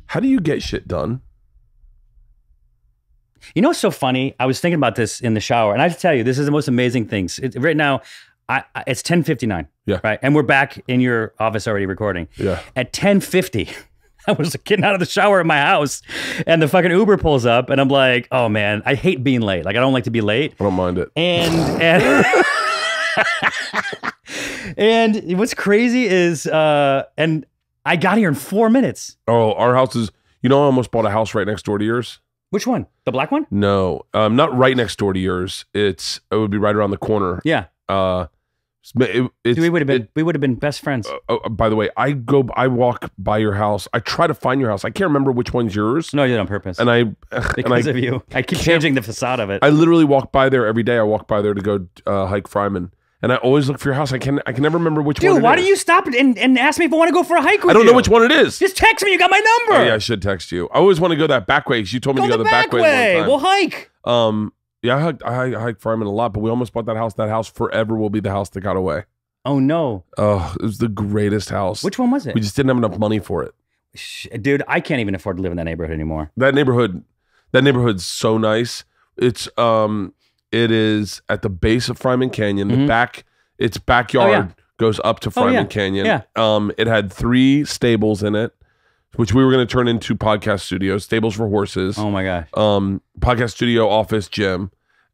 How do you get shit done? You know what's so funny? I was thinking about this in the shower, and I have to tell you, this is the most amazing thing. Right now, it's 10:59. Yeah. Right, and we're back in your office already recording. Yeah. At 10:50, I was getting out of the shower at my house, and the fucking Uber pulls up, and I'm like, oh man, I hate being late. Like I don't like to be late. I don't mind it. And and what's crazy is, and I got here in 4 minutes. Oh, our house is. You know, I almost bought a house right next door to yours. Which one? The black one? No, not right next door to yours. It would be right around the corner. Yeah. We would have been best friends. By the way, I walk by your house. I try to find your house. I can't remember which one's yours. No, you did on purpose. And because of you. I keep changing the facade of it. I literally walk by there every day. I walk by there to go hike Fryman. And I always look for your house. I can never remember which one it is. Dude, why don't you stop and ask me if I want to go for a hike with you? I don't know which one it is. Just text me. You got my number. Oh, yeah, I should text you. I always want to go that back way because you told me to go the back way. We'll hike. Yeah, I hike Fryman a lot, but we almost bought that house. That house forever will be the house that got away. Oh, no. Oh, it was the greatest house. Which one was it? We just didn't have enough money for it. Dude, I can't even afford to live in that neighborhood anymore. That neighborhood's so nice. It is at the base of Fryman Canyon. The its backyard goes up to Fryman Canyon. Yeah. It had 3 stables in it, which we were going to turn into podcast studios, stables for horses. Oh my gosh. Podcast studio, office, gym.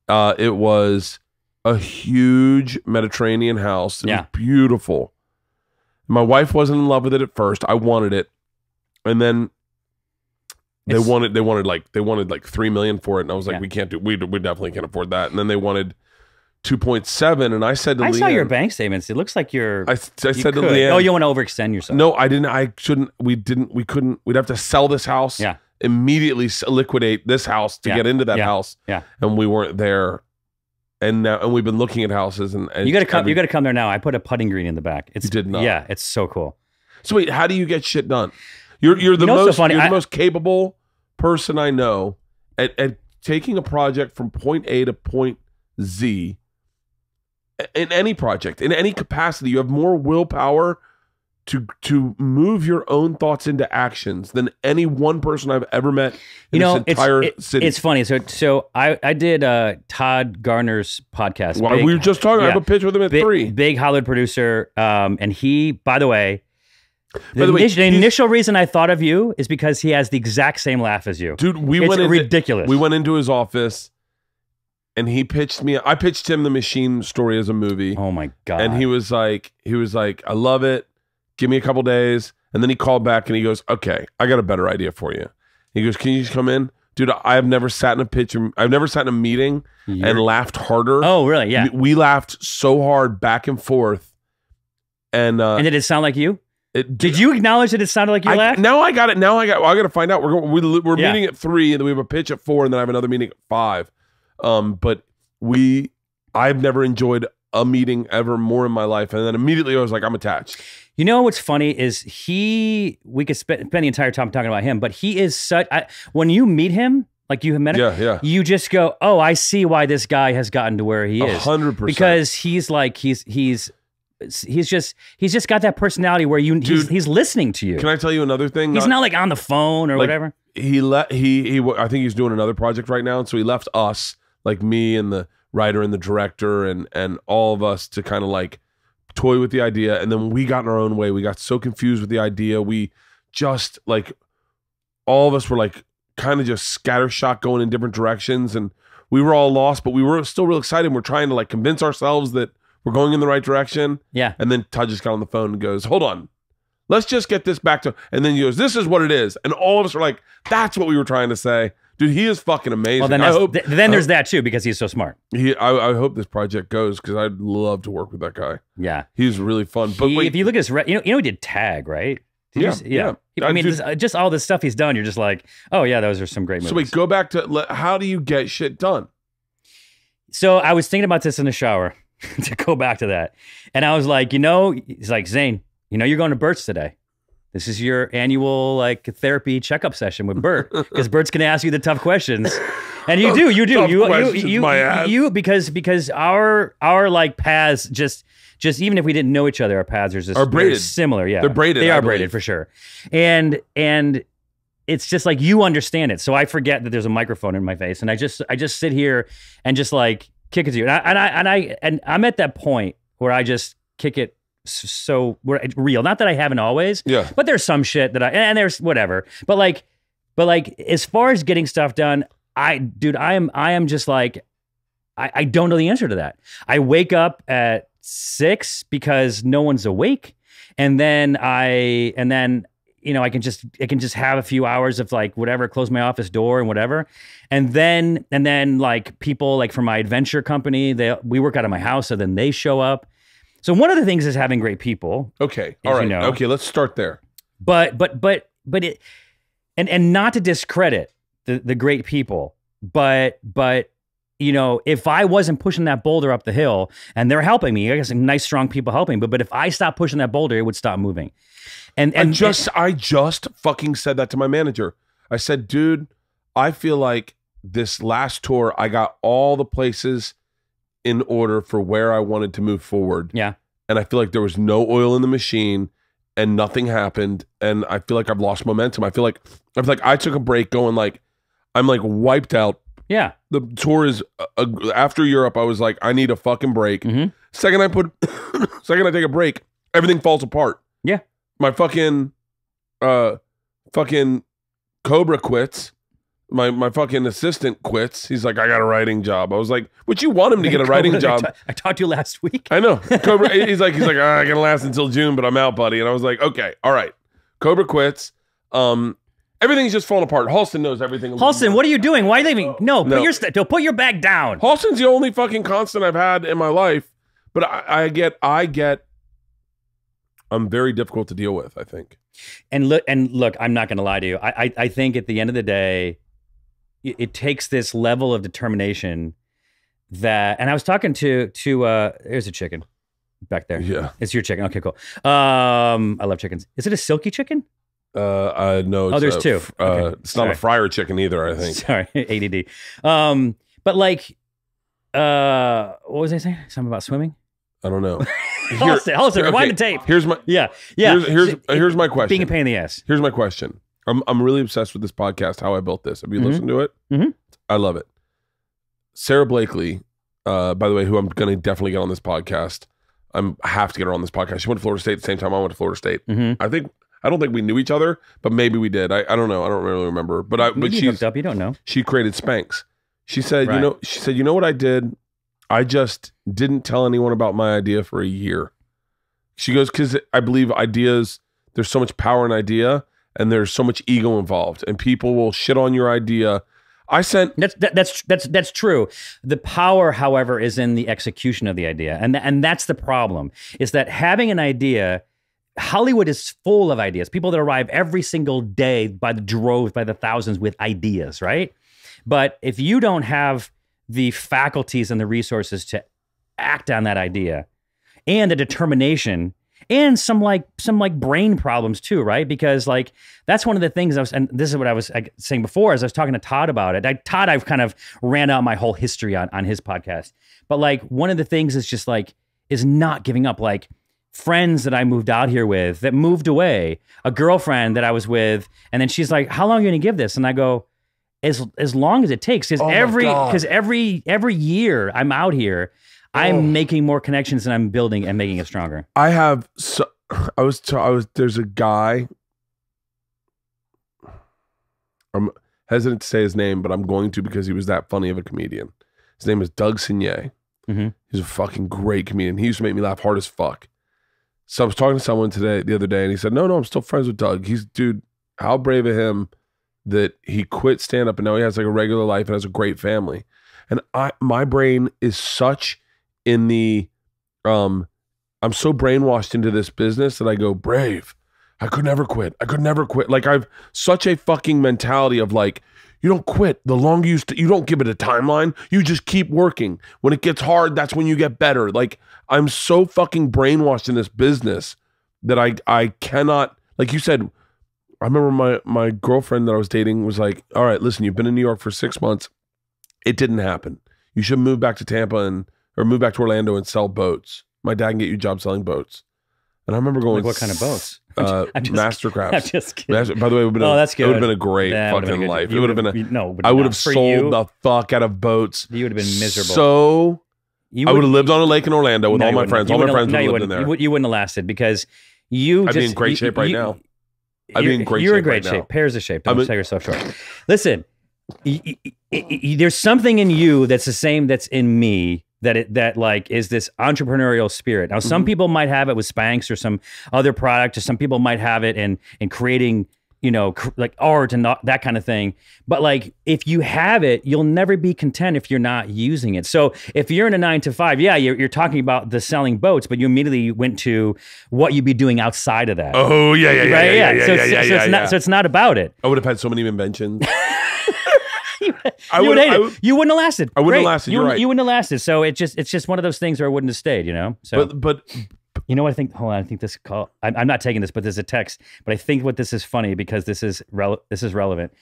It was a huge Mediterranean house. It was beautiful. My wife wasn't in love with it at first. I wanted it. And then they wanted like $3 million for it. And I was like, we can't do, we definitely can't afford that. And then they wanted 2.7, and I said to Leanne, I saw your bank statements. It looks like I said to Leanne, oh, you want to overextend yourself? No, I didn't. I shouldn't. We couldn't. We'd have to sell this house. Yeah. Immediately liquidate this house to get into that house. Yeah. And we weren't there. And we've been looking at houses, and you got to come. You got to come there now. I put a putting green in the back. You did not. Yeah, it's so cool. So wait, how do you get shit done? You're the most you're the most capable person I know at taking a project from point A to point Z. In any project, in any capacity, you have more willpower to move your own thoughts into actions than any one person I've ever met in this entire city. It's funny. So I did Todd Garner's podcast. Well, we were just talking. I have a pitch with him at 3. Big Hollywood producer. And he, by the way, the initial reason I thought of you is because he has the exact same laugh as you. Dude, ridiculous. We went into his office. And he pitched me. I pitched him The Machine story as a movie. Oh my god! And he was like, I love it. Give me a couple days. And then he called back and he goes, okay, I got a better idea for you. He goes, can you just come in, dude? I've never sat in a pitch. I've never sat in a meeting and laughed harder. Oh really? Yeah. We laughed so hard back and forth. And did it sound like you? Did you acknowledge that it sounded like you laughed? Now I got it. Well, I got to find out. We're meeting at 3, and then we have a pitch at 4, and then I have another meeting at 5. But I've never enjoyed a meeting ever more in my life. And then immediately I was like, I'm attached. You know what's funny is we could spend the entire time talking about him, but he is such, when you meet him, like you have met him, you just go, oh, I see why this guy has gotten to where he is. 100%. Because he's like, he's just got that personality where he's listening to you. Can I tell you another thing? He's not like on the phone or whatever. I think he's doing another project right now. And so he left us, like me and the writer and the director and all of us, to kind of like toy with the idea. And then we got in our own way. We got so confused with the idea. We just like, all of us were like kind of just scattershot going in different directions. And we were all lost, but we were still real excited. We're trying to like convince ourselves that we're going in the right direction. Yeah. And then Todd just got on the phone and goes, hold on, let's just get this back to, and then he goes, this is what it is. And all of us are like, that's what we were trying to say. Dude, he is fucking amazing. Well, then there's that too, because he's so smart. I hope this project goes, because I'd love to work with that guy. Yeah. He's really fun. But wait, if you look at his, he did Tag, right? Yeah. I mean, just all this stuff he's done, you're just like, oh yeah, those are some great movies. So wait, go back to, how do you get shit done? So I was thinking about this in the shower, to go back to that. And I was like, he's like, Zane, you're going to Bert's today. This is your annual like therapy checkup session with Bert, because Bert's going to ask you the tough questions, and you do, because our like paths just even if we didn't know each other, our paths are braided, similar. Yeah, they're braided. They are braided for sure. And it's just like you understand it. So I forget that there's a microphone in my face, and I just sit here and just like kick it to you. And I'm at that point where I just kick it so real. Not that I haven't always, but there's some shit that and there's whatever. But like as far as getting stuff done, I am just like I don't know the answer to that. I wake up at 6 because no one's awake, and then I can just have a few hours of like whatever, close my office door and whatever, and then like people like from my adventure company, we work out of my house, so then they show up. So one of the things is having great people. Okay, all right, okay, let's start there. But it, and not to discredit the great people, but if I wasn't pushing that boulder up the hill and they're helping me, I got some nice, strong people helping, but if I stopped pushing that boulder, it would stop moving. And I just fucking said that to my manager. I said, dude, I feel like this last tour, I got all the places in order for where I wanted to move forward. Yeah. And I feel like there was no oil in the machine and nothing happened. And I feel like I've lost momentum. I feel like I took a break going like, I'm like wiped out. Yeah. The tour is after Europe. I was like, I need a fucking break. Mm-hmm. Second I take a break, everything falls apart. Yeah. My fucking Cobra quits. My fucking assistant quits. He's like, I got a writing job. I was like, would you want him to get a writing job? I talked to you last week. I know. Cobra. he's like, I can last until June, but I'm out, buddy. And I was like, okay, all right. Cobra quits. Everything's just falling apart. Halston knows everything. Halston, what are you doing? Why are you leaving? No. Put your bag down. Halston's the only fucking constant I've had in my life. But I get. I'm very difficult to deal with, I think. And look, I'm not going to lie to you. I think at the end of the day, it takes this level of determination that. And I was talking to there's a chicken back there. Yeah, it's your chicken. Okay, cool. I love chickens. Is it a silky chicken? No. Oh, there's two. Okay. It's not a fryer chicken either, I think. Sorry, ADD. But like, what was I saying? Something about swimming? I don't know. Halston, rewind the tape. Here's my Here's my question. Being a pain in the ass. Here's my question. I'm really obsessed with this podcast. How I built this. Have you listened to it? Mm-hmm. I love it. Sarah Blakely, by the way, who I'm going to definitely get on this podcast. I have to get her on this podcast. She went to Florida State at the same time I went to Florida State. Mm-hmm. I don't think we knew each other, but maybe we did. I don't know. I don't really remember. But she hooked up. You don't know. She created Spanx. She said, you know what I did? I just didn't tell anyone about my idea for a year. She goes, because I believe ideas, there's so much power in idea and there's so much ego involved and people will shit on your idea. That's true. The power, however, is in the execution of the idea. And that's the problem, is that having an idea, Hollywood is full of ideas. People that arrive every single day by the droves, by the thousands with ideas, right? But if you don't have the faculties and the resources to act on that idea and the determination and some brain problems too, right? Because like, that's one of the things and this is what I was saying before, as I was talking to Todd about it. Todd, I've kind of ran out my whole history on his podcast, but like one of the things is just like, is not giving up. Like friends that I moved out here with that moved away, a girlfriend that I was with, and then she's like, how long are you going to give this? And I go, as long as it takes, because every year I'm out here, I'm making more connections and I'm building and making it stronger. There's a guy, I'm hesitant to say his name, but I'm going to because he was that funny of a comedian. His name is Doug Saunier. Mm-hmm. He's a fucking great comedian. He used to make me laugh hard as fuck. So I was talking to someone the other day, and he said, no, I'm still friends with Doug. Dude, how brave of him that he quit stand-up and now he has like a regular life and has a great family. And my brain is such in the, I'm so brainwashed into this business that I go, brave. I could never quit. Like I've such a fucking mentality of like, you don't quit. The longer you don't give it a timeline. You just keep working. When it gets hard, that's when you get better. Like I'm so fucking brainwashed in this business that I cannot, like you said, I remember my girlfriend that I was dating was like, all right, listen, you've been in New York for 6 months. It didn't happen. You should move back to Tampa or move back to Orlando and sell boats. My dad can get you a job selling boats. And I remember going, Like what kind of boats? Mastercrafts. I'm just kidding. By the way, it would have been that's good. It would have been a great fucking life. It would have been I would have sold the fuck out of boats. You would have been miserable. So I would have lived on a lake in Orlando with all my friends. All my friends would have lived in there. You wouldn't have lasted because I'd be in great shape right now. You're in great shape. Pairs of shape. Don't sell yourself short. Listen, there's something in you that's the same that's in me that like is this entrepreneurial spirit. Now, some people might have it with Spanx or some other product, or some people might have it in creating, like art and that kind of thing. But like, if you have it, you'll never be content if you're not using it. So if you're in a 9 to 5, yeah, you're talking about the selling boats, but you immediately went to what you'd be doing outside of that. Oh yeah. So it's not about it. I would have had so many inventions. You would hate it. You wouldn't have lasted. I wouldn't have lasted. You're right. You wouldn't have lasted. So it's just one of those things where I wouldn't have stayed. So, but you know what I think? Hold on. I think this call. I'm not taking this, but there's a text. But I think what this is funny because this is relevant.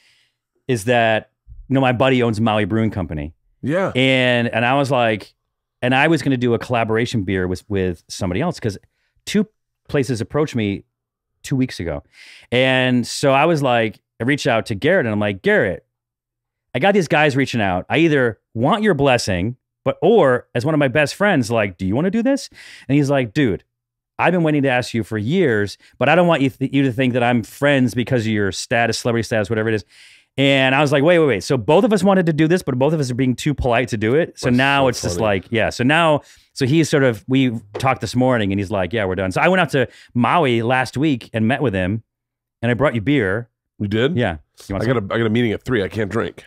Is that my buddy owns Maui Brewing Company. Yeah. And I was like, and I was going to do a collaboration beer with somebody else because 2 places approached me 2 weeks ago, and so I was like, I reached out to Garrett, and I'm like, Garrett, I got these guys reaching out. I either want your blessing, or as one of my best friends, like, do you want to do this? And he's like, dude, I've been waiting to ask you for years, but I don't want you to think that I'm friends because of your status, celebrity status, whatever it is. And I was like, wait. So both of us wanted to do this, but both of us are being too polite to do it. So now it's just like, yeah. So he's we talked this morning and he's like, yeah, we're done. So I went out to Maui last week and met with him and I brought you beer. You did? Yeah. I got a meeting at 3. I can't drink.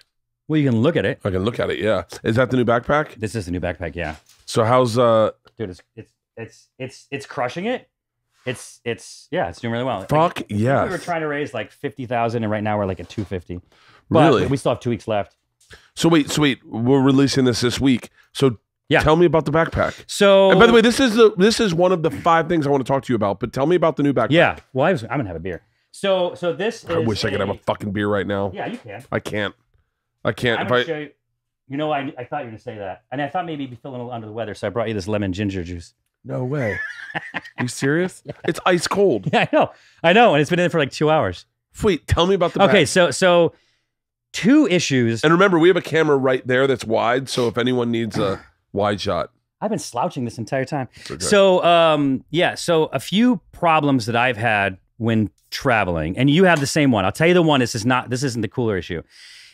Well, you can look at it. I can look at it. Yeah. Is that the new backpack? This is the new backpack. Yeah. So how's dude? It's crushing it. It's doing really well. Fuck yeah. We were trying to raise like 50,000, and right now we're like at 250. But really? We still have 2 weeks left. So wait. We're releasing this week. So yeah. Tell me about the backpack. So, and by the way, this is one of the 5 things I want to talk to you about. But tell me about the new backpack. Yeah. Well, I'm gonna have a beer. So this is. I wish I could have a fucking beer right now. Yeah, you can. I can't. I'm gonna show you. I thought you were gonna say that, and I thought maybe you'd be feeling a little under the weather, so I brought you this lemon ginger juice. No way. You serious? Yeah. It's ice cold. Yeah, I know, and it's been in for like 2 hours. Wait, tell me about the Okay, bag. so 2 issues. And remember, we have a camera right there that's wide, so if anyone needs a wide shot. I've been slouching this entire time. Okay. So, so a few problems that I've had when traveling, and you have the same one. I'll tell you the one. This isn't the cooler issue.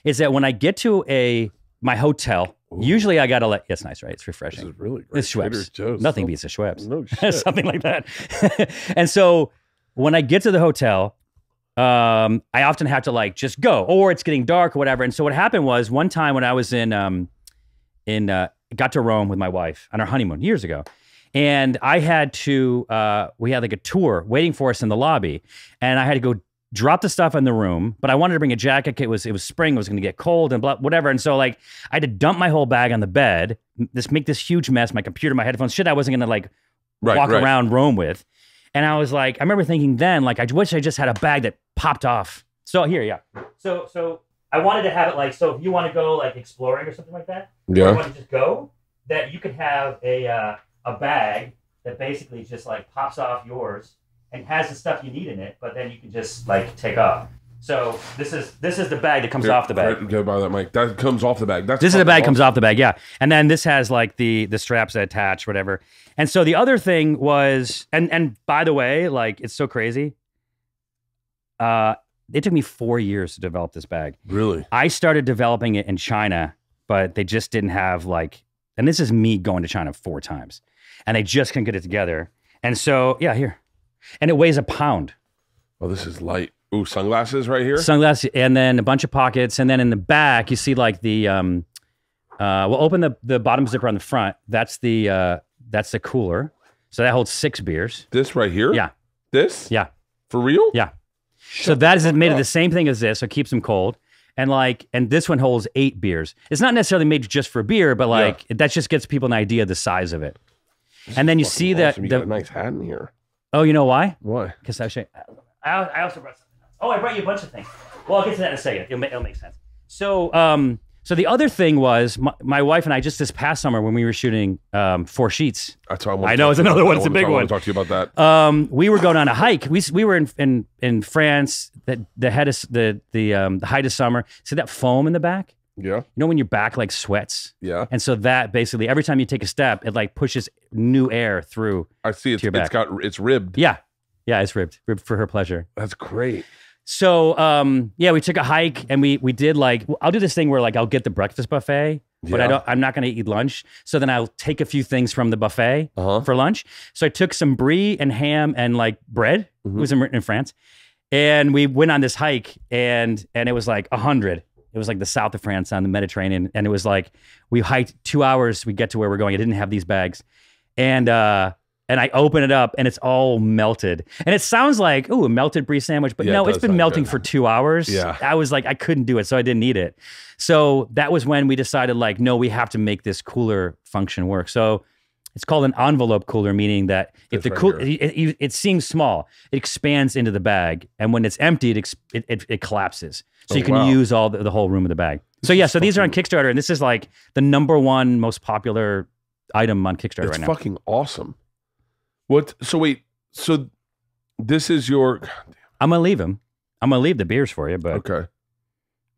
Is that when I get to my hotel, usually I gotta let. It's nice, right? It's refreshing. This is really great. It's Schweppes. Nothing beats a Schweppes. No shit. Something like that. And so when I get to the hotel, I often have to like just go, or it's getting dark or whatever. And so what happened was one time when I was got to Rome with my wife on our honeymoon years ago. And I had to, we had like a tour waiting for us in the lobby, and I had to go drop the stuff in the room, but I wanted to bring a jacket. It was spring, it was going to get cold and blah, whatever. And so like I had to dump my whole bag on the bed, make this huge mess, my computer, my headphones, shit I wasn't going to like walk around Rome with. And I was like, I remember thinking then, like, I wish I just had a bag that popped off. So here, yeah. So I wanted to have it like, so if you want to go like exploring or something like that, yeah, or want to just go, that you could have a bag that basically just like pops off yours and has the stuff you need in it, but then you can just like take off. So this is the bag that comes off the bag. Go by that mic. That comes off the bag. This is the bag comes off the bag, yeah. And then this has like the straps that attach, whatever. And so the other thing was, and by the way, like it's so crazy. It took me 4 years to develop this bag. Really? I started developing it in China, but they just didn't have like, and this is me going to China 4 times, and they just couldn't get it together. And so, yeah, here. And it weighs a pound. Oh, this is light. Ooh, sunglasses right here? Sunglasses, and then a bunch of pockets. And then in the back, you see like the, we'll open the bottom zipper on the front. That's the cooler. So that holds 6 beers. This right here? Yeah. This? Yeah. For real? Yeah. So that is made of the same thing as this, so it keeps them cold. And this one holds 8 beers. It's not necessarily made just for beer, but like that just gets people an idea of the size of it. And then you see that you got a nice hat in here. Oh, you know why? Why? Because I also brought something else. Oh, I brought you a bunch of things. Well, I'll get to that in a second. It'll make sense. So So the other thing was my wife and I just this past summer when we were shooting 4 Sheets. That's how I know it's another one. It's a big one. I want to talk to you about that. We were going on a hike. We were in France. The head of the height of summer. See that foam in the back? Yeah. You know when your back like sweats? Yeah. And so that basically every time you take a step, it like pushes new air through. I see. It's ribbed. Yeah. Yeah, it's ribbed for her pleasure. That's great. So, yeah, we took a hike and we did like, I'll do this thing where like I'll get the breakfast buffet, but I'm not going to eat lunch. So then I'll take a few things from the buffet for lunch. So I took some brie and ham and like bread. It was in France. And we went on this hike and it was like 100. It was like the south of France on the Mediterranean. And it was like, we hiked 2 hours. We get to where we're going. I didn't have these bags. And I open it up and it's all melted. And it sounds like, ooh, a melted brie sandwich. But no, it's been melting for 2 hours. Yeah. I was like, I couldn't do it. So I didn't eat it. So that was when we decided like, no, we have to make this cooler function work. So it's called an envelope cooler, meaning that if it seems small, it expands into the bag. And when it's empty, it collapses. So you can use all the whole room of the bag. So yeah, so these are on Kickstarter. And this is like the #1 most popular item on Kickstarter right now. It's fucking awesome. What? So wait. So this is your. I'm gonna leave him. I'm gonna leave the beers for you, but okay.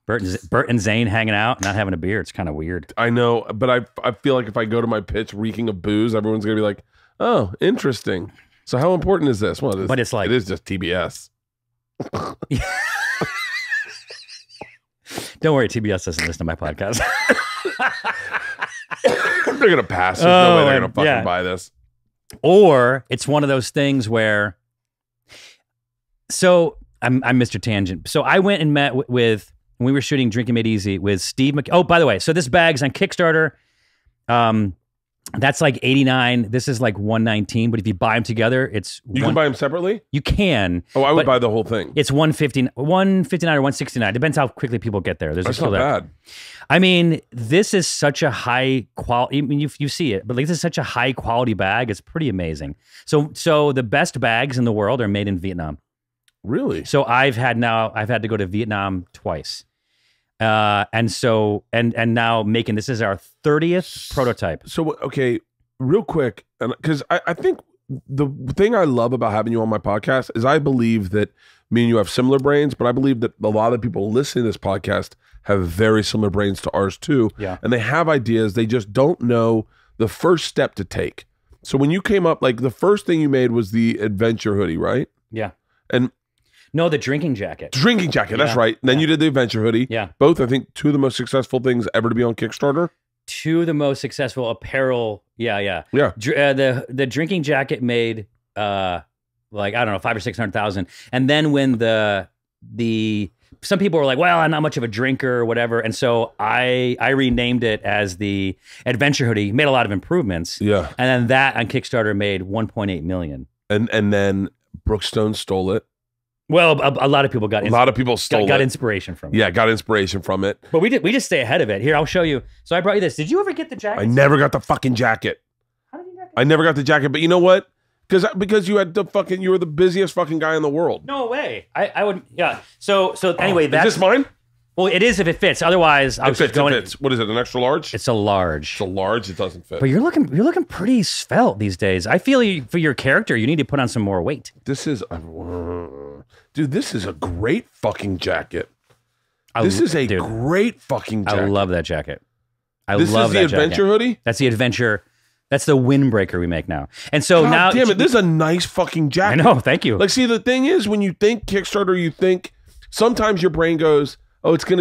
Bert and Zane hanging out, not having a beer. It's kind of weird. I know, but I feel like if I go to my pitch reeking of booze, everyone's gonna be like, "Oh, interesting." So how important is this? Well, but it's like it is just TBS. Don't worry, TBS doesn't listen to my podcast. They're gonna pass. There's no way they're gonna fucking buy this. Or it's one of those things where, so I'm Mr. Tangent. So I went and met with when we were shooting Drinking Made Easy with Steve Oh, by the way, so this bag's on Kickstarter. That's like $89. This is like $119. But if you buy them together, it's you can buy them separately. You can. Oh, I would buy the whole thing. It's $159 or $169. Depends how quickly people get there. That's not bad. I mean, this is such a high quality. I mean, you see it, but like this is such a high quality bag. It's pretty amazing. So the best bags in the world are made in Vietnam. Really? So I've had to go to Vietnam twice. And now making this is our 30th prototype. So okay, real quick, and because I think the thing I love about having you on my podcast is I believe that me and you have similar brains, but I believe that a lot of people listening to this podcast have very similar brains to ours too. Yeah. And they have ideas, they just don't know the first step to take. So when you came up, like the first thing you made was the adventure hoodie, right? Yeah. And no, the drinking jacket. Drinking jacket, that's right. And then you did the adventure hoodie. Yeah. Both, I think, 2 of the most successful things ever to be on Kickstarter. 2 of the most successful apparel. Yeah. The drinking jacket made like, I don't know, 500,000 or 600,000. And then when some people were like, well, I'm not much of a drinker or whatever. And so I renamed it as the adventure hoodie, made a lot of improvements. Yeah. And then that on Kickstarter made 1.8 million. And then Brookstone stole it. Well, a lot of people got inspiration from it. Yeah, got inspiration from it. But we just stay ahead of it. Here, I'll show you. So I brought you this. Did you ever get the jacket? I never got the fucking jacket. How did you not get I never got the jacket, but you know what? Because you had you were the busiest fucking guy in the world. No way. I would, yeah. So anyway, that's... Is this mine? Well, it is if it fits. Otherwise, I was just going... It fits. What is it, an extra large? It's a large. It's a large, it doesn't fit. But you're looking pretty svelte these days. I feel for your character, you need to put on some more weight. This is... Dude, this is a great fucking jacket. This is a great fucking jacket. I love that jacket. This is the adventure hoodie? That's the adventure... That's the windbreaker we make now. And so God now... damn it, this is a nice fucking jacket. I know, thank you. Like, see, the thing is, when you think Kickstarter, you think... Sometimes your brain goes, oh, it's not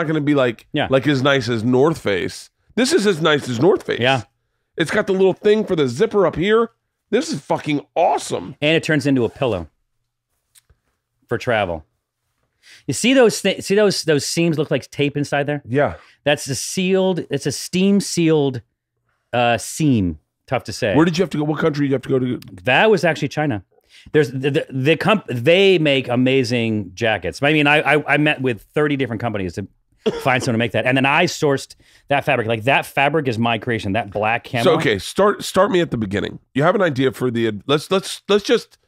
going to be like as nice as North Face. This is as nice as North Face. Yeah. It's got the little thing for the zipper up here. This is fucking awesome. And it turns into a pillow for travel. You see those seams look like tape inside there? Yeah. It's a steam sealed seam. Tough to say. Where did you have to go? What country did you have to go to? That was actually China. There's they make amazing jackets. I mean, I met with 30 different companies to find someone to make that, and then I sourced that fabric. Like that fabric is my creation. That black camo. So okay, start me at the beginning. You have an idea for the let's just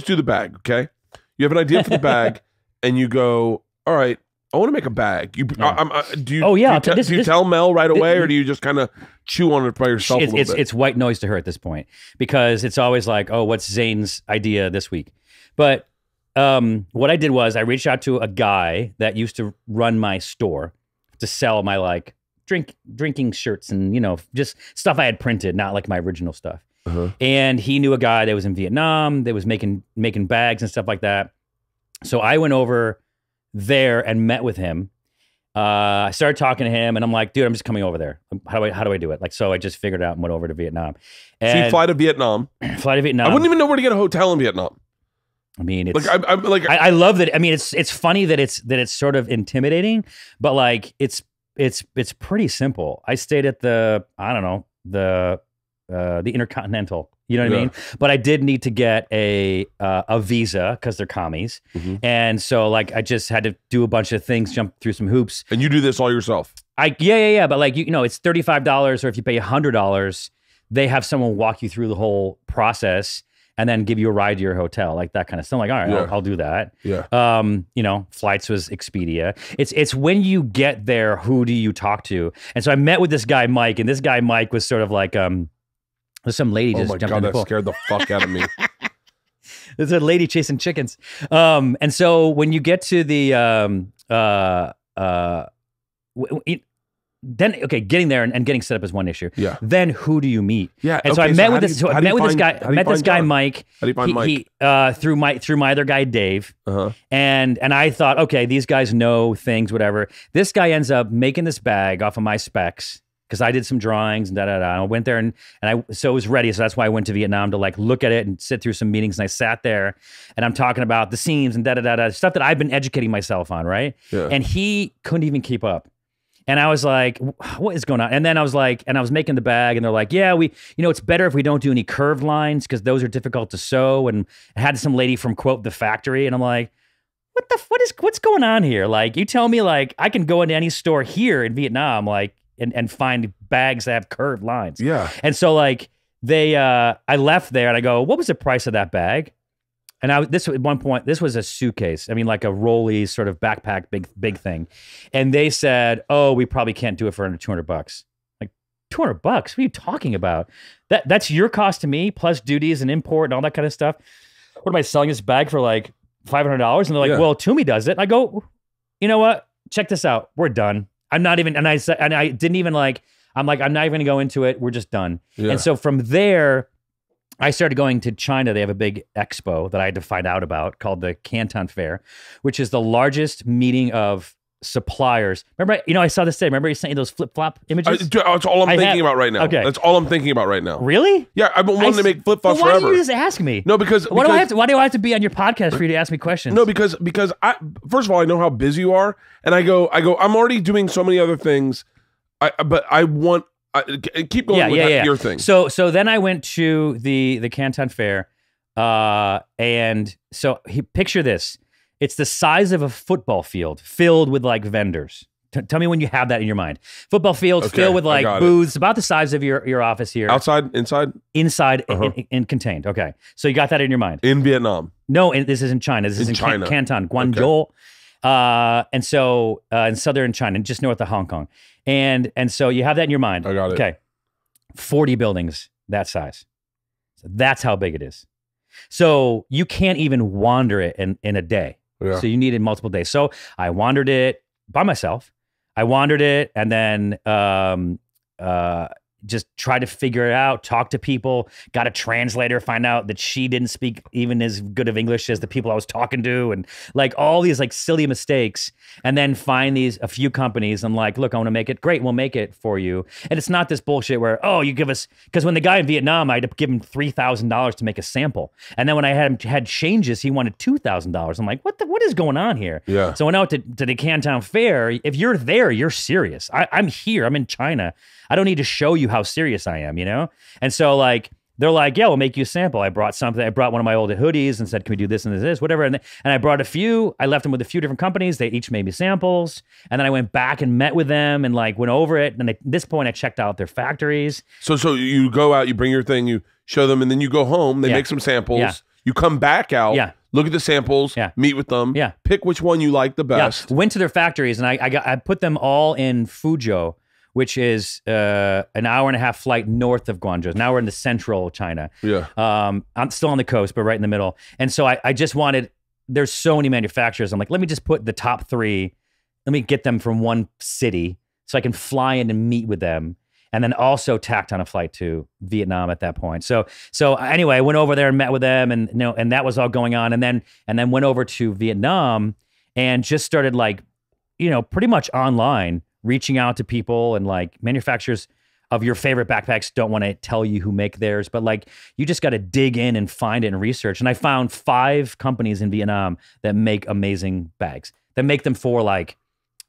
do the bag. Okay, you have an idea for the bag, and you go, all right. I want to make a bag. You, do you? Oh yeah. Do you tell Mel right away, or do you just kind of chew on it by yourself a little bit? It's white noise to her at this point because it's always like, oh, what's Zane's idea this week? But what I did was I reached out to a guy that used to run my store to sell my like drinking shirts and just stuff I had printed, not like my original stuff. And he knew a guy that was in Vietnam that was making bags and stuff like that. So I went over there and met with him. I started talking to him and I'm like, dude, I'm just coming over there. How do I do it? Like, so I just figured it out and went over to Vietnam. And so you fly to Vietnam. Fly to Vietnam. I wouldn't even know where to get a hotel in Vietnam. I mean, it's like I love that. I mean, it's funny that it's sort of intimidating, but like it's pretty simple. I stayed at the Intercontinental. You know what I mean? But I did need to get a visa because they're commies. And so like I just had to do a bunch of things, jump through some hoops. And you do this all yourself? Yeah. But like, it's $35, or if you pay $100, they have someone walk you through the whole process and then give you a ride to your hotel, like that kind of stuff. I'm like, all right, I'll do that. Yeah. Flights was Expedia. It's when you get there, who do you talk to? And so I met with this guy, Mike, and this guy, Mike, was sort of like, there's some lady just jumped in the pool. That scared the fuck out of me. There's a lady chasing chickens. And so when you get to the, getting there and getting set up is one issue. Yeah. Then who do you meet? Yeah. And so I met with this. So I met with this guy. I met this guy, Mike. How do you find Mike? Through my other guy, Dave. And I thought, okay, these guys know things, whatever. This guy ends up making this bag off of my specs because I did some drawings and da. I went there and so it was ready. So that's why I went to Vietnam to like look at it and sit through some meetings. And I sat there and I'm talking about the seams and da stuff that I've been educating myself on, right? Yeah. And he couldn't even keep up. And I was like, what is going on? And then I was like, and I was making the bag and they're like, yeah, it's better if we don't do any curved lines because those are difficult to sew. And I had some lady from quote the factory. And I'm like, what's going on here? Like, you tell me like, I can go into any store here in Vietnam, like, and find bags that have curved lines. Yeah. And so like I left there and I go, what was the price of that bag? And at one point, this was a suitcase. I mean, like a rolly sort of backpack, big thing. And they said, "Oh, we probably can't do it for under $200." Like $200? What are you talking about? That's your cost to me plus duties and import and all that kind of stuff. What am I selling this bag for like $500? And they're like, "Well, Toomey does it." I go, "You know what? Check this out. We're done. I'm not even." And I said, and I didn't even like. I'm like, I'm not even going to go into it. We're just done. Yeah. And so from there, I started going to China. They have a big expo that I had to find out about called the Canton Fair, which is the largest meeting of suppliers. Remember, I saw this today. Remember you sent me those flip-flop images? That's all I'm thinking about right now. Okay. That's all I'm thinking about right now. Really? Yeah, I've been wanting to make flip-flops forever. Why forever. do you just ask me? No, because why do I have to be on your podcast for you to ask me questions? No, because I first of all, I know how busy you are, and I go, I'm already doing so many other things, but I want keep going with your thing. So then I went to the Canton Fair, and so picture this. It's the size of a football field filled with like vendors. Tell me when you have that in your mind. Football field filled with like booths, about the size of your office here. Outside, inside? Inside and contained. Okay. So you got that in your mind. In Vietnam? No, this is in China. This is in China. Canton, Guangzhou. Okay. And so in southern China, just north of Hong Kong. And so you have that in your mind. I got it. Okay. 40 buildings that size. So that's how big it is. So you can't even wander it in a day. Yeah. So you needed multiple days. So I wandered it by myself. I wandered it and then just tried to figure it out, talk to people, got a translator, find out that she didn't speak even as good of English as the people I was talking to, and like all these like silly mistakes, and then find a few companies. I'm like, look, I want to make it. Great, we'll make it for you. And it's not this bullshit where, oh, you give us, because when the guy in Vietnam, I had to give him $3,000 to make a sample. And then when I had changes, he wanted $2,000. I'm like, what is going on here? Yeah. So I went out to the Canton Fair. If you're there, you're serious. I'm here. I'm in China. I don't need to show you how serious I am, And so like, they're like, yeah, we'll make you a sample. I brought something. I brought one of my old hoodies and said, can we do this and this, whatever. And I brought a few. I left them with a few different companies. They each made me samples. And then I went back and met with them and like went over it. And at this point, I checked out their factories. So you go out, you bring your thing, you show them, and then you go home. They make some samples. Yeah. You come back out, look at the samples, meet with them, pick which one you like the best. Went to their factories, and I put them all in Fuzhou, which is an hour and a half flight north of Guangzhou. Now we're in the central China. Yeah. I'm still on the coast, but right in the middle. And so I just wanted, there's so many manufacturers. I'm like, let me just put the top 3. Let me get them from one city so I can fly in and meet with them. And then also tacked on a flight to Vietnam at that point. So anyway, I went over there and met with them, and and that was all going on. And then went over to Vietnam and just started like, pretty much online, reaching out to people, and like manufacturers of your favorite backpacks don't want to tell you who make theirs, but like you just got to dig in and find it and research. And I found 5 companies in Vietnam that make amazing bags, that make them for like,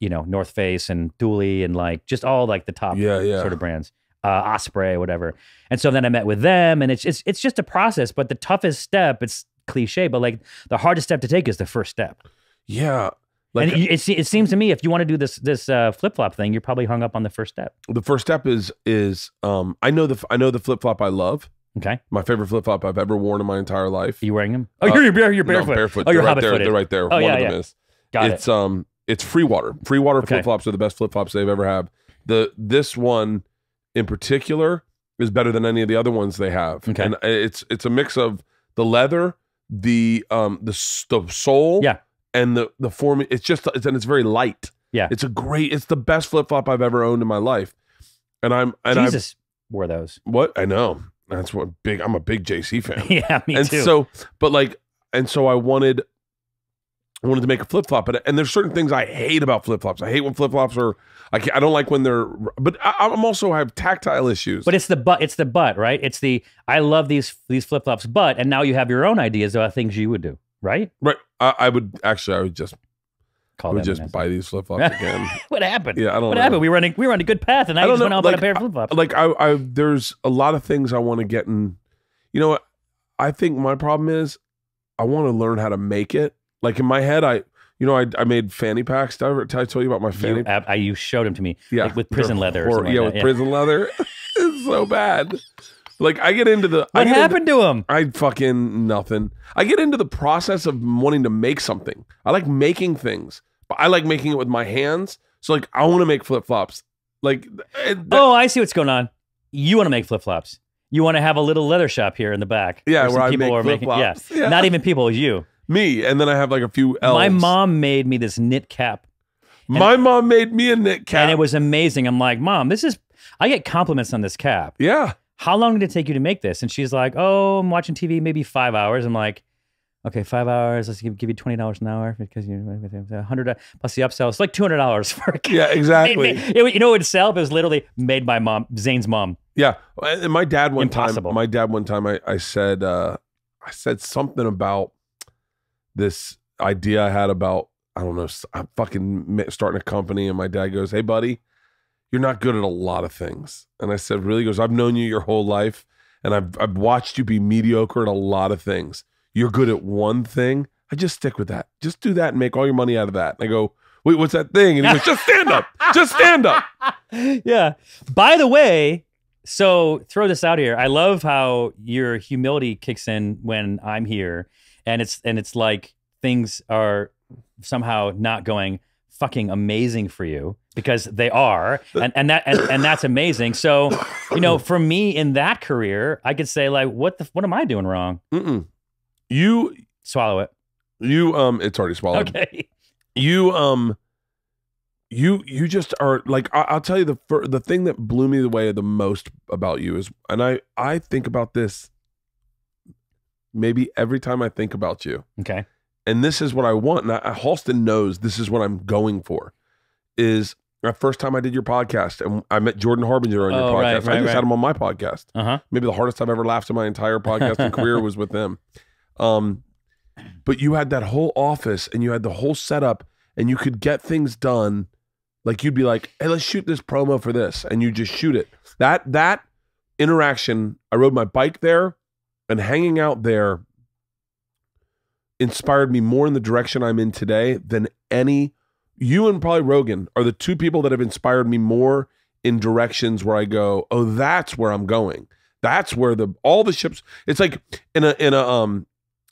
North Face and Thule and like just all like the top sort of brands, Osprey, whatever. And so then I met with them, and it's just a process. But the toughest step, it's cliche, but like the hardest step to take is the first step. Yeah. Like, and it seems to me, if you want to do this flip flop thing, you're probably hung up on the first step. The first step is I know the flip flop I love. Okay. My favorite flip flop I've ever worn in my entire life. Are you wearing them? Oh, you're barefoot. No, barefoot. Oh, you're right there. hobbit-footed. They're right there. Oh, One of them is. Got it. It's free water. Free water flip flops are the best flip flops they've ever had. This one in particular is better than any of the other ones they have. Okay. And it's a mix of the leather, the sole, and the form. It's very light. Yeah. It's the best flip flop I've ever owned in my life. And Jesus wore those. What? I know. That's what I'm a big JC fan. Yeah, me too. So I wanted to make a flip flop, and there's certain things I hate about flip flops. I hate when flip flops are. I don't like when they're. But I'm also have tactile issues. But it's the butt, right? It's the I love these flip flops, but and now you have your own ideas about things you would do, right? Right. I would just buy these flip flops again. What happened? Yeah, I don't know. What happened? We were on a good path, and I just went out and bought a pair of flip flops. Like there's a lot of things I want to get in. You know what? I think my problem is I want to learn how to make it. Like in my head, I made fanny packs. Did I tell you about my fanny? You showed them to me. Yeah, like with prison leather. With prison leather. It's so bad. Like I get into the. What happened to them? I fucking nothing. I get into the process of wanting to make something. I like making things, but I like making it with my hands. So like I want to make flip flops. Like I see what's going on. You want to make flip flops. You want to have a little leather shop here in the back. Yeah, where I make flip flops. Yeah. Not even people, you. Me, and then I have like a few elves. My mom made me this knit cap. My mom made me a knit cap. And it was amazing. I'm like, Mom, I get compliments on this cap. Yeah. How long did it take you to make this? And she's like, oh, I'm watching TV, maybe 5 hours. I'm like, okay, 5 hours. Let's give you $20 an hour because you're $100 plus the upsell. It's like $200 for a cap. Yeah, exactly. It would sell, but it was literally made by Zane's mom. Yeah. And my dad one Impossible. time, I said something about this idea I had about, I don't know, I'm fucking starting a company, and my dad goes, hey buddy, you're not good at a lot of things. And I said, really? He goes, I've known you your whole life, and I've watched you be mediocre at a lot of things. You're good at one thing. I just stick with that. Just do that and make all your money out of that. And I go, wait, what's that thing? And he goes, just stand up. Just stand up. Yeah. By the way, so throw this out here. I love how your humility kicks in when I'm here. And it's like things are somehow not going fucking amazing for you, because they are, and that's amazing. So, for me in that career, I could say like, what am I doing wrong? You swallow it. It's already swallowed. Okay. You just are like, I'll tell you the thing that blew me away the most about you is, and I think about this maybe every time I think about you. Okay. And this is what I want. And Halston knows this is what I'm going for. Is the first time I did your podcast, and I met Jordan Harbinger on your podcast. I just had him on my podcast. Maybe the hardest I've ever laughed in my entire podcasting career was with him. But you had that whole office, and you had the whole setup, and you could get things done. Like you'd be like, hey, let's shoot this promo for this. And you just shoot it. That interaction, I rode my bike there, and hanging out there inspired me more in the direction I'm in today than any. You and probably Rogan are the two people that have inspired me more in directions where I go, oh, that's where I'm going. That's where all the ships. It's like in a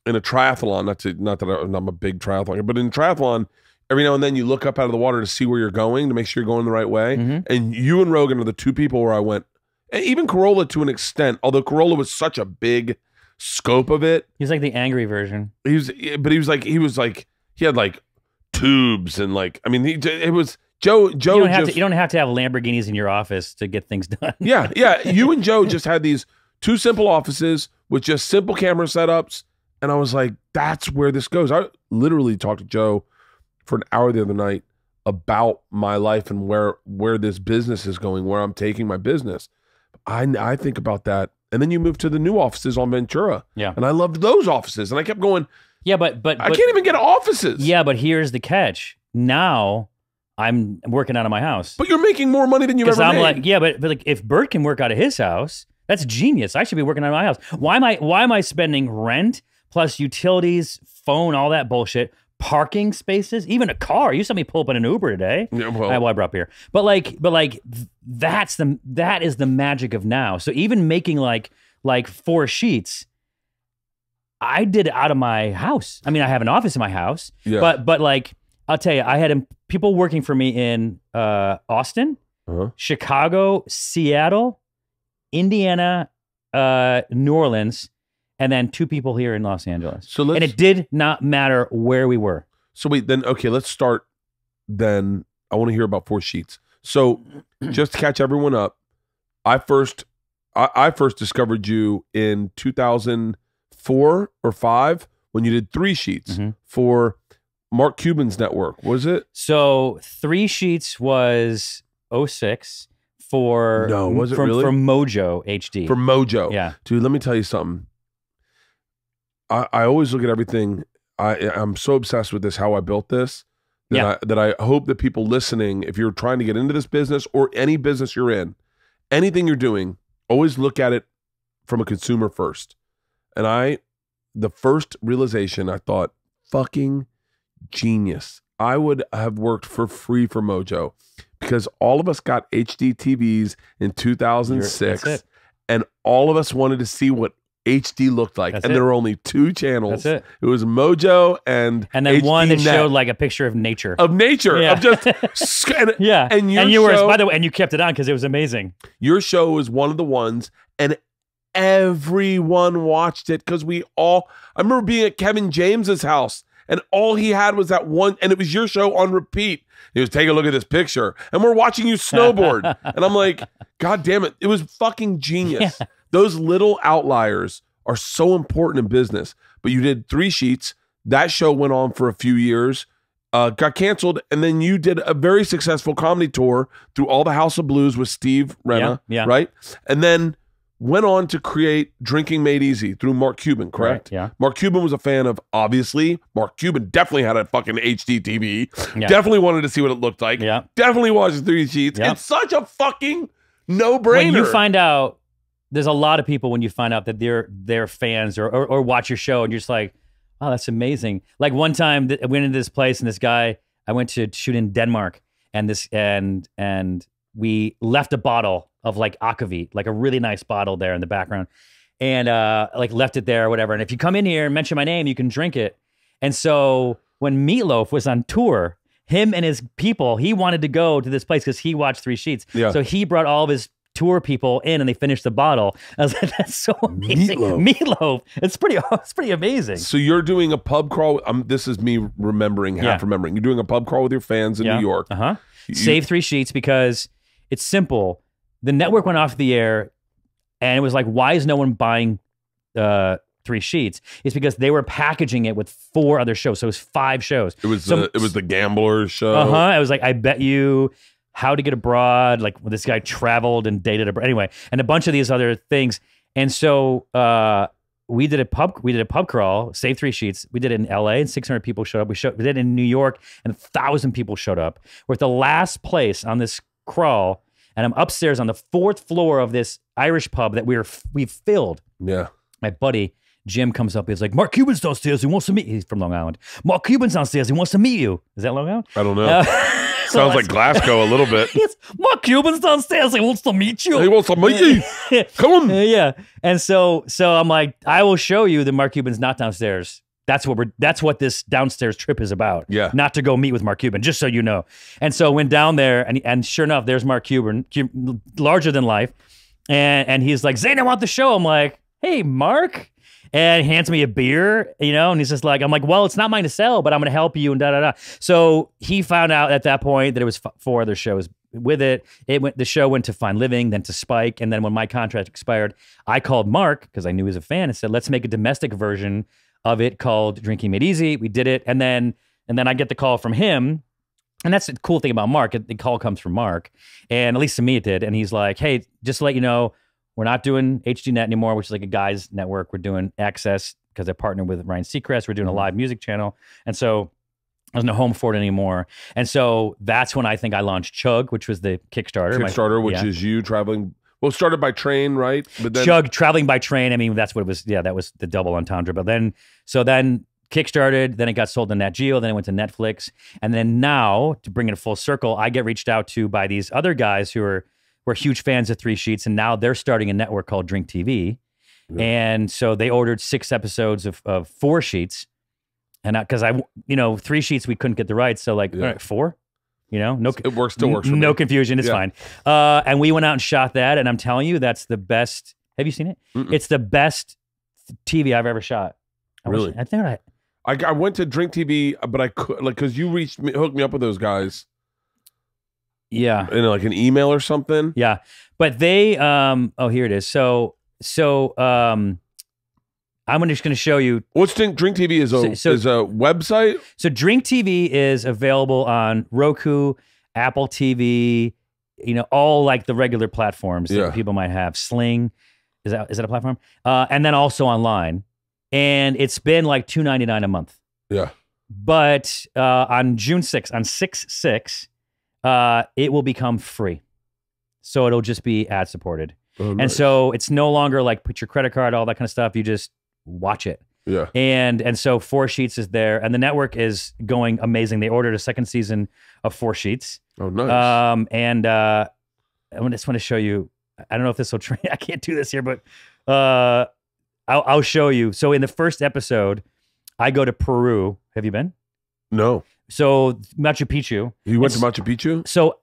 in a triathlon, not that I'm a big triathlon, but in triathlon, every now and then you look up out of the water to see where you're going, to make sure you're going the right way. And you and Rogan are the two people where I went, and even Corolla to an extent, although Corolla was such a big scope of it. He's like the angry version. He was like, he had like tubes and like, I mean, it was Joe. You don't have to have Lamborghinis in your office to get things done. Yeah. You and Joe just had these two simple offices with just simple camera setups. And I was like, that's where this goes. I literally talked to Joe for an hour the other night about my life and where this business is going, where I'm taking my business. I think about that. And then you move to the new offices on Ventura. Yeah. And I loved those offices. And I kept going, yeah, but I can't even get offices. Yeah, but here's the catch. Now I'm working out of my house. But you're making more money than you've ever made. Like, yeah, but like if Bert can work out of his house, that's genius. I should be working out of my house. Why am I spending rent plus utilities, phone, all that bullshit, parking spaces, even a car? You saw me pull up in an Uber today. Yeah, well, I brought beer. But that is the magic of now. So even making like 4 sheets, I did it out of my house. I mean, I have an office in my house, but like I'll tell you, I had people working for me in Austin, Chicago, Seattle, Indiana, New Orleans, and then 2 people here in Los Angeles. And it did not matter where we were. So wait, then okay, let's start. Then I want to hear about 4 sheets. So just to catch everyone up, I first discovered you in 2004 or 5 when you did 3 sheets for Mark Cuban's network. Was it? So 3 sheets was 06 for was it really? For Mojo HD. For Mojo. Yeah. Dude, let me tell you something. I always look at everything. I'm so obsessed with this, how I built this, that I hope that people listening, if you're trying to get into this business or any business you're in, anything you're doing, always look at it from a consumer first. And the first realization, I thought, fucking genius. I would have worked for free for Mojo because all of us got HD TVs in 2006 and all of us wanted to see what HD looked like. There were only 2 channels. That's it. It was Mojo and then HD one that showed like a picture of nature. Of just and you were, by the way, and you kept it on because it was amazing. Your show was one of the ones, and everyone watched it because I remember being at Kevin James's house and all he had was that one, and it was your show on repeat. He was, take a look at this picture, and we're watching you snowboard. And I'm like, God damn it. It was fucking genius. Yeah. Those little outliers are so important in business. But you did 3 sheets. That show went on for a few years, got canceled, and then you did a very successful comedy tour through all the House of Blues with Steve Renna, right? And then went on to create Drinking Made Easy through Mark Cuban, correct? Right, yeah. Mark Cuban was a fan of, obviously. Mark Cuban definitely had a fucking HD TV. Yeah. Definitely wanted to see what it looked like. Yeah. Definitely watched 3 sheets. Yeah. It's such a fucking no-brainer. When you find out, there's a lot of people when you find out that they're fans or watch your show and you're just like, oh, that's amazing. Like one time I went into this place and this guy, I went to shoot in Denmark and we left a bottle of like Akavit, like a really nice bottle there in the background, and like left it there or whatever. And if you come in here and mention my name, you can drink it. And so when Meatloaf was on tour, him and his people, he wanted to go to this place because he watched 3 sheets. Yeah. So he brought all of his tour people in and they finished the bottle. I was like, that's so amazing. Meatloaf. It's pretty amazing. So you're doing a pub crawl. This is me remembering, half remembering. You're doing a pub crawl with your fans in New York. Save 3 sheets because it's simple. The network went off the air and it was like, why is no one buying 3 sheets? It's because they were packaging it with 4 other shows. So it was 5 shows. It was the Gambler show. I was like, I bet you How to Get Abroad, like this guy traveled and dated abroad. Anyway, and a bunch of these other things. And so we did a pub crawl, save 3 sheets. We did it in LA and 600 people showed up. We did it in New York and 1,000 people showed up. We're at the last place on this crawl, and I'm upstairs on the 4th floor of this Irish pub that we've filled. Yeah. My buddy Jim comes up. He's like, Mark Cuban's downstairs. He wants to meet you. He's from Long Island. Mark Cuban's downstairs. He wants to meet you. Is that Long Island? I don't know. Sounds like Glasgow a little bit. Yes, Mark Cuban's downstairs. He wants to meet you. He wants to meet you. Come on. Yeah. And so I'm like, I will show you that Mark Cuban's not downstairs. That's what this downstairs trip is about. Yeah. Not to go meet with Mark Cuban, just so you know. And so went down there, and sure enough, there's Mark Cuban, larger than life. And he's like, Zane, I want the show. I'm like, hey, Mark. And he hands me a beer, and he's just like, I'm like, well, it's not mine to sell, but I'm going to help you and da-da-da. So he found out at that point that it was 4 other shows with it. The show went to Fine Living, then to Spike. And then when my contract expired, I called Mark, because I knew he was a fan, and said, let's make a domestic version of it called Drinking Made Easy. We did it. And then I get the call from him. And that's the cool thing about Mark. The call comes from Mark. And at least to me it did. And he's like, hey, just to let you know, we're not doing HDNet anymore, which is like a guy's network. We're doing Access because I partnered with Ryan Seacrest. We're doing a live music channel. And so there's no home for it anymore. And so that's when I think I launched Chug, which was the Kickstarter. Which is you traveling. Well, it started by train, right? But then Chug, traveling by train. I mean, that's what it was. Yeah, that was the double entendre. But then Kickstarted, then it got sold to Nat Geo, then it went to Netflix. And then now, to bring it full circle, I get reached out to by these other guys who were huge fans of 3 Sheets, and now they're starting a network called Drink TV. Yeah. And so they ordered 6 episodes of 4 Sheets. And because 3 Sheets, we couldn't get the rights. So like, all right, 4? No, it works. Still works. For no me. Confusion. It's fine. And we went out and shot that, and I'm telling you, that's the best. Have you seen it? Mm-mm. It's the best TV I've ever shot. Really? I went to Drink TV, but I could because you hooked me up with those guys. Yeah. In like an email or something. Yeah, but they here it is. So I'm just going to show you. What's Drink TV is a website? So Drink TV is available on Roku, Apple TV, all like the regular platforms that people might have. Sling, is that a platform? And then also online. And it's been like $2.99 a month. Yeah. But on June 6th, on 6/6, it will become free. So it'll just be ad supported. Oh, nice. And so it's no longer like put your credit card, all that kind of stuff. You just watch it. Yeah. And so 4 Sheets is there, and the network is going amazing. They ordered a 2nd season of 4 Sheets. Oh, nice. And I just want to show you. I don't know if this will train. I can't do this here, but I'll show you. So in the first episode, I go to Peru. Have you been? No. So Machu Picchu. You went to Machu Picchu? So,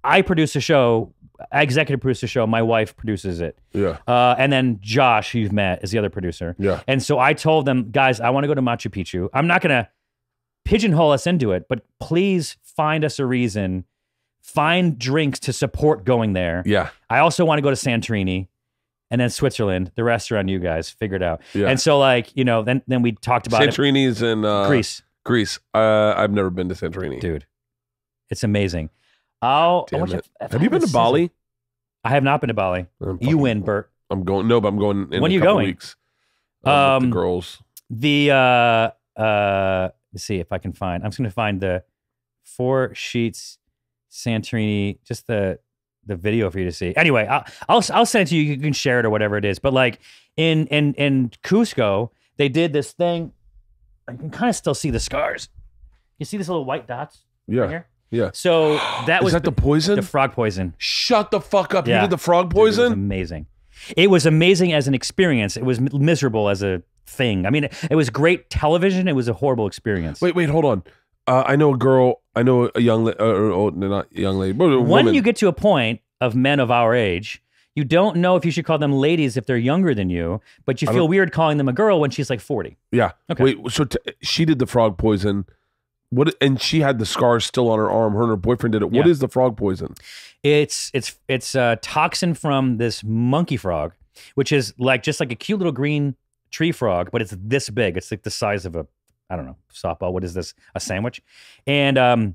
I produce a show. I executive produce a show. My wife produces it. Yeah. And then Josh, who you've met, is the other producer. Yeah. And so I told them, guys, I want to go to Machu Picchu. I'm not going to pigeonhole us into it, but please find us a reason. Find drinks to support going there. Yeah. I also want to go to Santorini and then Switzerland. The rest are on you guys. Figure it out. Yeah. And so then we talked about Santorini's in Greece. Greece. I've never been to Santorini. Dude, it's amazing. Have you been to Bali? I have not been to Bali. You win, Bert. I'm going. No, but I'm going in when a you couple going? Weeks. With the girls. Let's see if I can find. I'm just going to find the 4 Sheets Santorini. Just the video for you to see. Anyway, I'll send it to you. You can share it or whatever it is. But like in Cusco, they did this thing. I can kind of still see the scars. You see these little white dots? Yeah. Right here? Yeah. So that was the poison? The frog poison. Shut the fuck up. Yeah. You did the frog poison? Dude, it was amazing. It was amazing as an experience. It was miserable as a thing. I mean, it was great television. It was a horrible experience. Wait, hold on. I know a girl. I know a young lady. Not young lady, but a when woman. you get to a point of men of our age, you don't know if you should call them ladies if they're younger than you, but you feel weird calling them a girl when she's like 40. Yeah. Okay. Wait. So she did the frog poison. What? And she had the scars still on her arm. Her and her boyfriend did it. What is the frog poison? It's a toxin from this monkey frog, which is just like a cute little green tree frog, but it's this big. It's like the size of a, I don't know, softball. What is this? A sandwich. And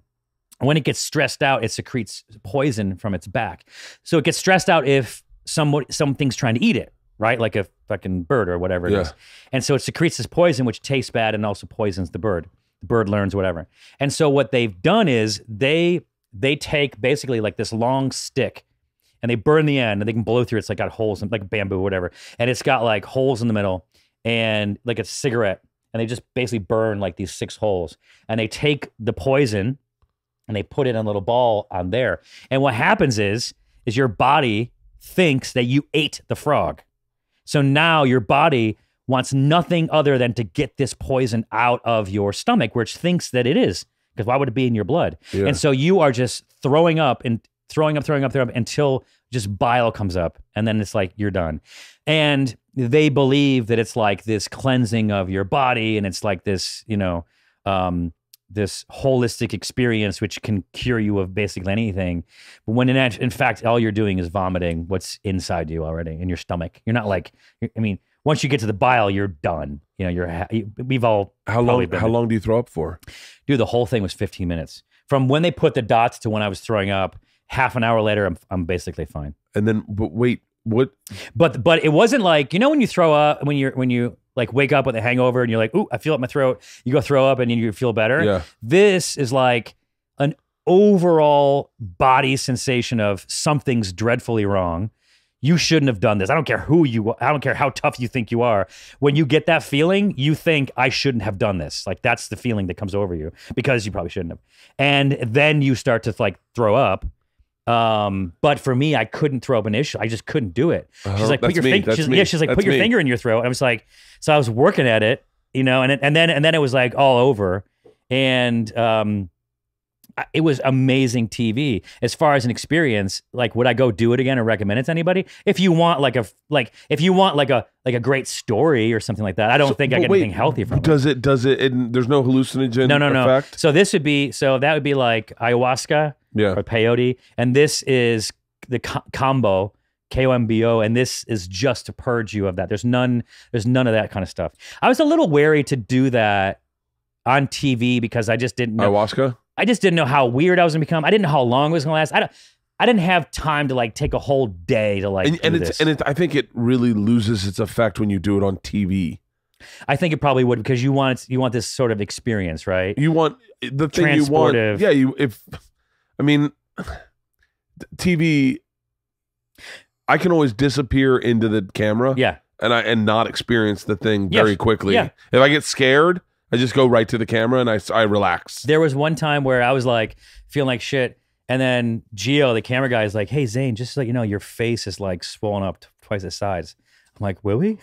when it gets stressed out, it secretes poison from its back. So it gets stressed out if something's trying to eat it, right? Like a fucking bird or whatever it is. And so it secretes this poison, which tastes bad and also poisons the bird. The bird learns whatever. And so what they've done is they take basically like this long stick and they burn the end and they can blow through it. It's like got holes in like bamboo, whatever. And it's got like holes in the middle and like a cigarette. And they just basically burn like these 6 holes. And they take the poison and they put it in a little ball on there. And what happens is your body thinks that you ate the frog. So now your body wants nothing other than to get this poison out of your stomach, which thinks that it is, because why would it be in your blood? Yeah. And so you are just throwing up until just bile comes up, and then it's like you're done. And they believe that it's like this cleansing of your body, and it's like this, this holistic experience which can cure you of basically anything. But when in fact, all you're doing is vomiting what's inside you already in your stomach. You're not like, I mean, once you get to the bile, you're done. We've all. How long do you throw up for? Dude, the whole thing was 15 minutes. From when they put the dots to when I was throwing up, half an hour later, I'm basically fine. And then, but wait, what? But it wasn't like, when you throw up, when you like wake up with a hangover and you're like, ooh, I feel it in my throat. You go throw up and then you feel better. Yeah. This is like an overall body sensation of something's dreadfully wrong. You shouldn't have done this. I don't care I don't care how tough you think you are. When you get that feeling, you think, I shouldn't have done this. Like, that's the feeling that comes over you because you probably shouldn't have. And then you start to like throw up. But for me, I couldn't throw up initially. I just couldn't do it. She's like, put your finger. She's like, put your finger in your throat. And I was like, so I was working at it, and then it was like all over. And, it was amazing TV. As far as an experience, like, would I go do it again or recommend it to anybody? If you want if you want a great story or something like that, I don't think I get anything healthy from it. Does it? There's no hallucinogen effect? So that would be like ayahuasca or peyote, and this is the combo. KOMBO, and this is just to purge you of that. There's none of that kind of stuff. I was a little wary to do that on TV because I just didn't know. Ayahuasca? I just didn't know how weird I was gonna become. I didn't know how long it was gonna last. I didn't have time to like take a whole day to like do this. I think it really loses its effect when you do it on TV. I think it probably would, because you want this sort of experience, right? You want the thing you want. Yeah, TV, I can always disappear into the camera. Yeah. And not experience the thing very quickly. Yeah. If I get scared, I just go right to the camera and I relax. There was one time where I was like feeling like shit, and then Gio, the camera guy, is like, "Hey Zane, just so you know, your face is like swollen up twice the size." I'm like, "Will we?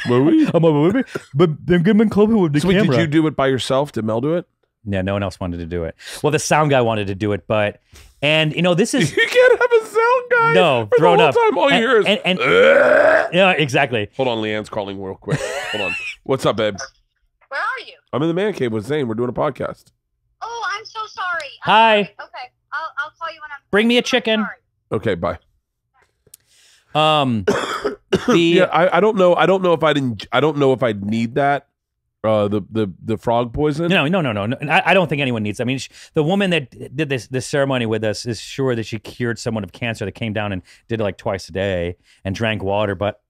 Will we?" I'm like, "Will we?" But then get in closer with the camera. Did you do it by yourself? Did Mel do it? Yeah, no one else wanted to do it. Well, the sound guy wanted to do it, but this is you can't have a sound guy. No, for thrown the whole up. Time, all you hear is yeah, exactly. Hold on, Leanne's calling real quick. Hold on. What's up, babe? Where are you? I'm in the man cave with Zane. We're doing a podcast. Oh, I'm so sorry. Hi. Okay, I'll call you when I'm. Bring me a chicken. Okay, bye. Yeah, I don't know. I don't know if I'd need that. The frog poison. No. I don't think anyone needs. I mean, the woman that did this ceremony with us is sure that she cured someone of cancer that came down and did it like twice a day and drank water. But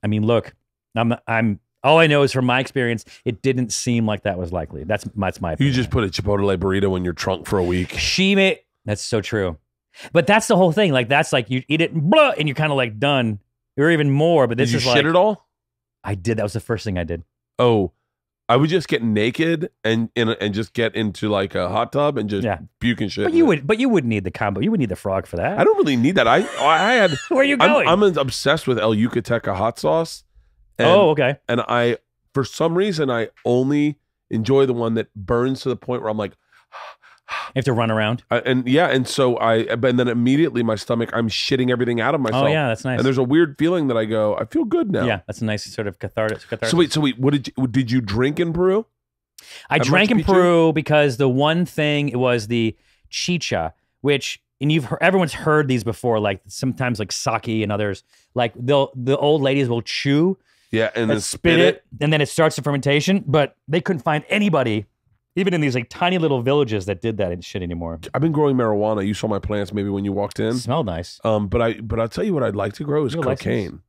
I mean, look, I'm. All I know is from my experience, it didn't seem like that was likely. That's my opinion. You just put a Chipotle burrito in your trunk for a week. That's so true. But that's the whole thing. Like, that's like you eat it blah, and you're kind of like done. Or even more. But this is like. Did you shit it all? I did. That was the first thing I did. Oh, I would just get naked and just get into like a hot tub and just puke and shit. But you wouldn't need the combo. You would need the frog for that. I don't really need that. I had. Where are you going? I'm obsessed with El Yucateca hot sauce. And, okay. And for some reason, I only enjoy the one that burns to the point where I'm like, you have to run around. And so and then immediately my stomach, I'm shitting everything out of myself. Oh yeah, that's nice. And there's a weird feeling that I go, I feel good now. Yeah, that's a nice sort of cathartic. So wait, what did you drink in Peru? I drank in Peru because the one thing, it was the chicha, which, and everyone's heard these before, like sometimes like sake and others, like the old ladies will chew. Yeah, and then spit it. And then it starts the fermentation, but they couldn't find anybody, even in these like tiny little villages, that did that and shit anymore. I've been growing marijuana. You saw my plants maybe when you walked in. It smelled nice. But I'll tell you what I'd like to grow is cocaine.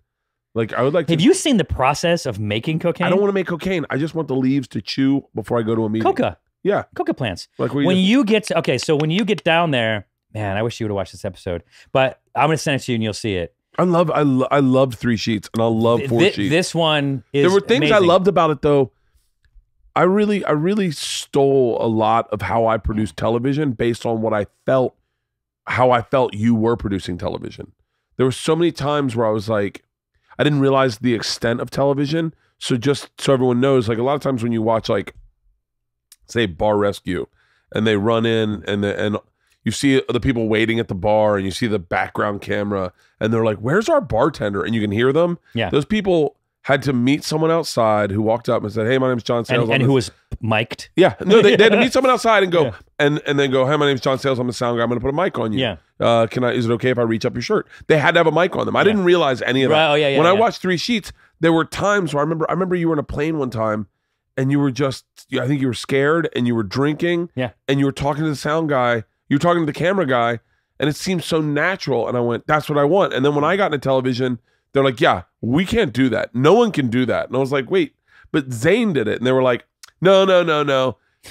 Like, I would like to. Have you seen the process of making cocaine? I don't want to make cocaine. I just want the leaves to chew before I go to a meeting. Coca. Yeah. Coca plants. Like so when you get down there, man, I wish you would have watched this episode, but I'm going to send it to you and you'll see it. I loved 3 sheets and I'll love 4 sheets. This one is There were things amazing. I loved about it though. I really stole a lot of how I produced television based on what I felt, how I felt you were producing television. There were so many times where I was like, I didn't realize the extent of television. So just so everyone knows, like a lot of times when you watch like, say, Bar Rescue, and they run in and you see the people waiting at the bar and you see the background camera and they're like, where's our bartender? And you can hear them. Yeah. Those people had to meet someone outside who walked up and said, hey, my name's John Sales. And who was mic'd. Yeah. No, they had to meet someone outside and go, and then go, hey, my name's John Sales. I'm the sound guy. I'm going to put a mic on you. Yeah. Is it okay if I reach up your shirt? They had to have a mic on them. I didn't realize any of that. Right. Oh, yeah, when I watched Three Sheets, there were times where I remember you were in a plane one time and you were just, I think you were scared and you were drinking. Yeah. And you were talking to the sound guy. You were talking to the camera guy, and it seemed so natural. And I went, that's what I want. And then when I got into television, they're like, yeah, we can't do that. No one can do that. And I was like, wait, but Zane did it. And they were like, no.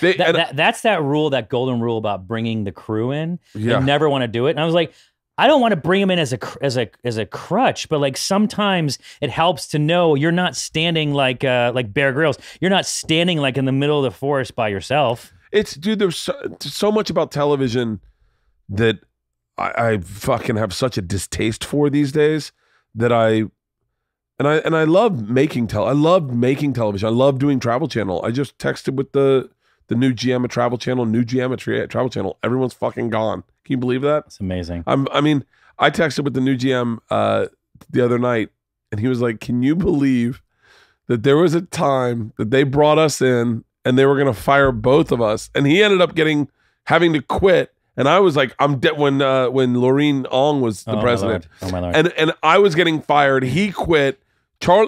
That's that rule, that golden rule about bringing the crew in. Yeah. They never want to do it. And I was like, I don't want to bring them in as a crutch, but like sometimes it helps to know you're not standing like Bear Grylls. You're not standing like in the middle of the forest by yourself. Dude, there's so much about television that I fucking have such a distaste for these days that I love making I love making television. I love doing Travel Channel. I just texted with the new GM of Travel Channel, Travel Channel. Everyone's fucking gone. Can you believe that? It's amazing. I texted with the new GM the other night, and he was like, can you believe that there was a time that they brought us in and they were going to fire both of us, and he ended up having to quit. And I was like, I'm dead when Laureen Ong was the president. Oh my Lord. And I was getting fired. He quit.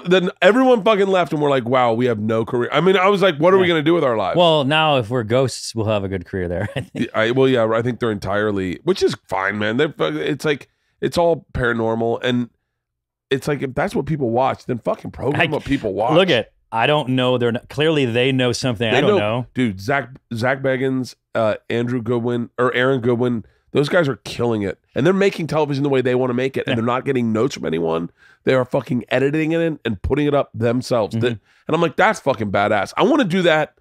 Then everyone fucking left, and we're like, wow, we have no career. I mean, I was like, what are we going to do with our lives? Well, now if we're ghosts, we'll have a good career there. I think. I think they're entirely, which is fine, man. It's like, it's all paranormal. And it's like, if that's what people watch, then fucking program what people watch. Look at, I don't know. Clearly they know something I don't know. Dude, Zach Bagans, Aaron Goodwin, those guys are killing it. And they're making television the way they want to make it. And they're not getting notes from anyone. They are fucking editing it in and putting it up themselves. Mm-hmm. And I'm like, that's fucking badass. I want to do that.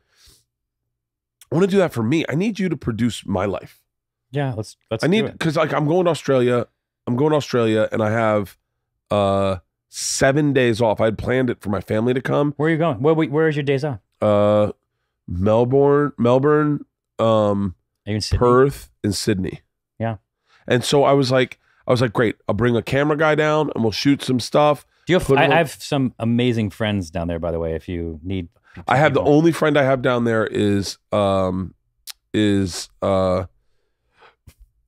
I want to do that for me. I need you to produce my life. Yeah, let's because like I'm going to Australia. And I have 7 days off. I had planned it for my family to come. Where are you going? Where is your days off? Melbourne, Are you in Sydney? Perth, and Sydney. Yeah. And so I was like, great. I'll bring a camera guy down and we'll shoot some stuff. I have some amazing friends down there, by the way, if you need. I have the only friend I have down there is Adam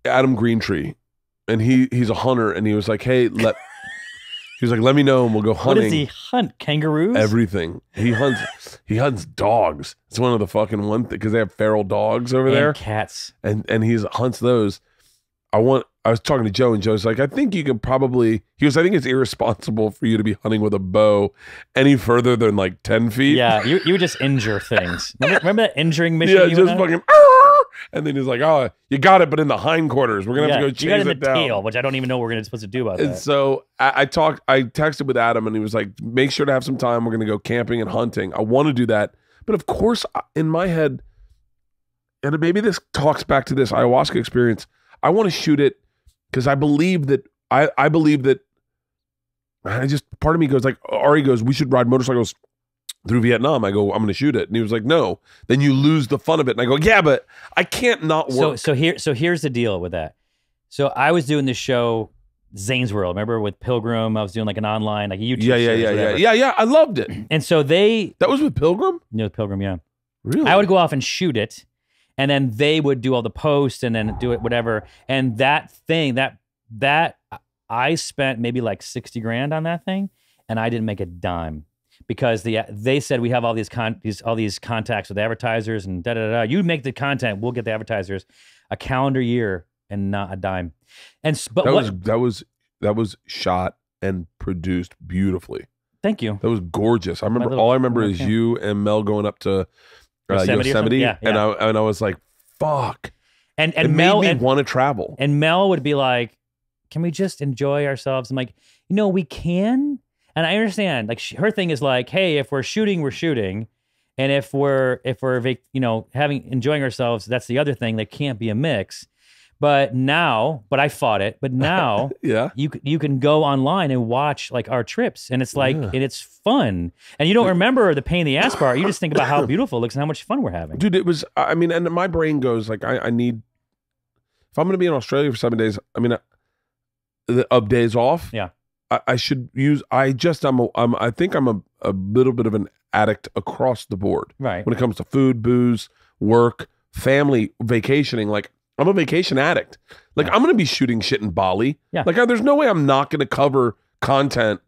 Greentree. And he's a hunter, and he was like, hey, let me know and we'll go hunting. What does he hunt? Kangaroos? Everything. He hunts dogs. It's one of the fucking one thing, because they have feral dogs over there. Cats. And he hunts those. I was talking to Joe, and Joe's like, I think you can probably, he goes, I think it's irresponsible for you to be hunting with a bow any further than like 10 feet. Yeah, you would just injure things. Remember that injuring mission? Yeah, just fucking, and then he's like, oh, you got it, but in the hindquarters. We're going to have to go chase it down. You got it in the tail, which I don't even know what we're supposed to do about that. And so I texted with Adam, and he was like, make sure to have some time. We're going to go camping and hunting. I want to do that. But of course, in my head, and maybe this talks back to this ayahuasca experience, I want to shoot it because I believe that I believe that part of me goes like, Ari goes, we should ride motorcycles through Vietnam. I go, I'm going to shoot it. And he was like, no, then you lose the fun of it. And I go, yeah, but I can't not work. So here's the deal with that. So I was doing this show, Zanes World. Remember with Pilgrim? I was doing like an online, like a YouTube. Yeah. I loved it. And so that was with Pilgrim? No, Pilgrim, yeah. Really? I would go off and shoot it. And then they would do all the posts and then do it, whatever. And that thing, that I spent maybe like 60 grand on that thing, and I didn't make a dime because they said we have all these contacts with advertisers and da da da. You make the content, we'll get the advertisers. A calendar year and not a dime. That was shot and produced beautifully. Thank you. That was gorgeous. I remember is you and Mel going up to Yosemite. Yeah. And I was like, fuck. And it Mel made me want to travel. And Mel would be like, can we just enjoy ourselves? I'm like, we can. And I understand. Like her thing is like, hey, if we're shooting, we're shooting. And if we're enjoying ourselves, that's the other thing. That can't be a mix. But I fought it. But now, Yeah. you can go online and watch like our trips, and it's like, and it's fun. And you don't remember the pain in the ass part. You just think about how beautiful it looks and how much fun we're having. Dude, it was. I mean, and my brain goes like, I need. If I'm going to be in Australia for 7 days, I mean, of days off. Yeah. I should use. I think I'm a little bit of an addict across the board. Right. When it comes to food, booze, work, family, vacationing, like. I'm a vacation addict. Like, I'm going to be shooting shit in Bali. Yeah. Like, there's no way I'm not going to cover content.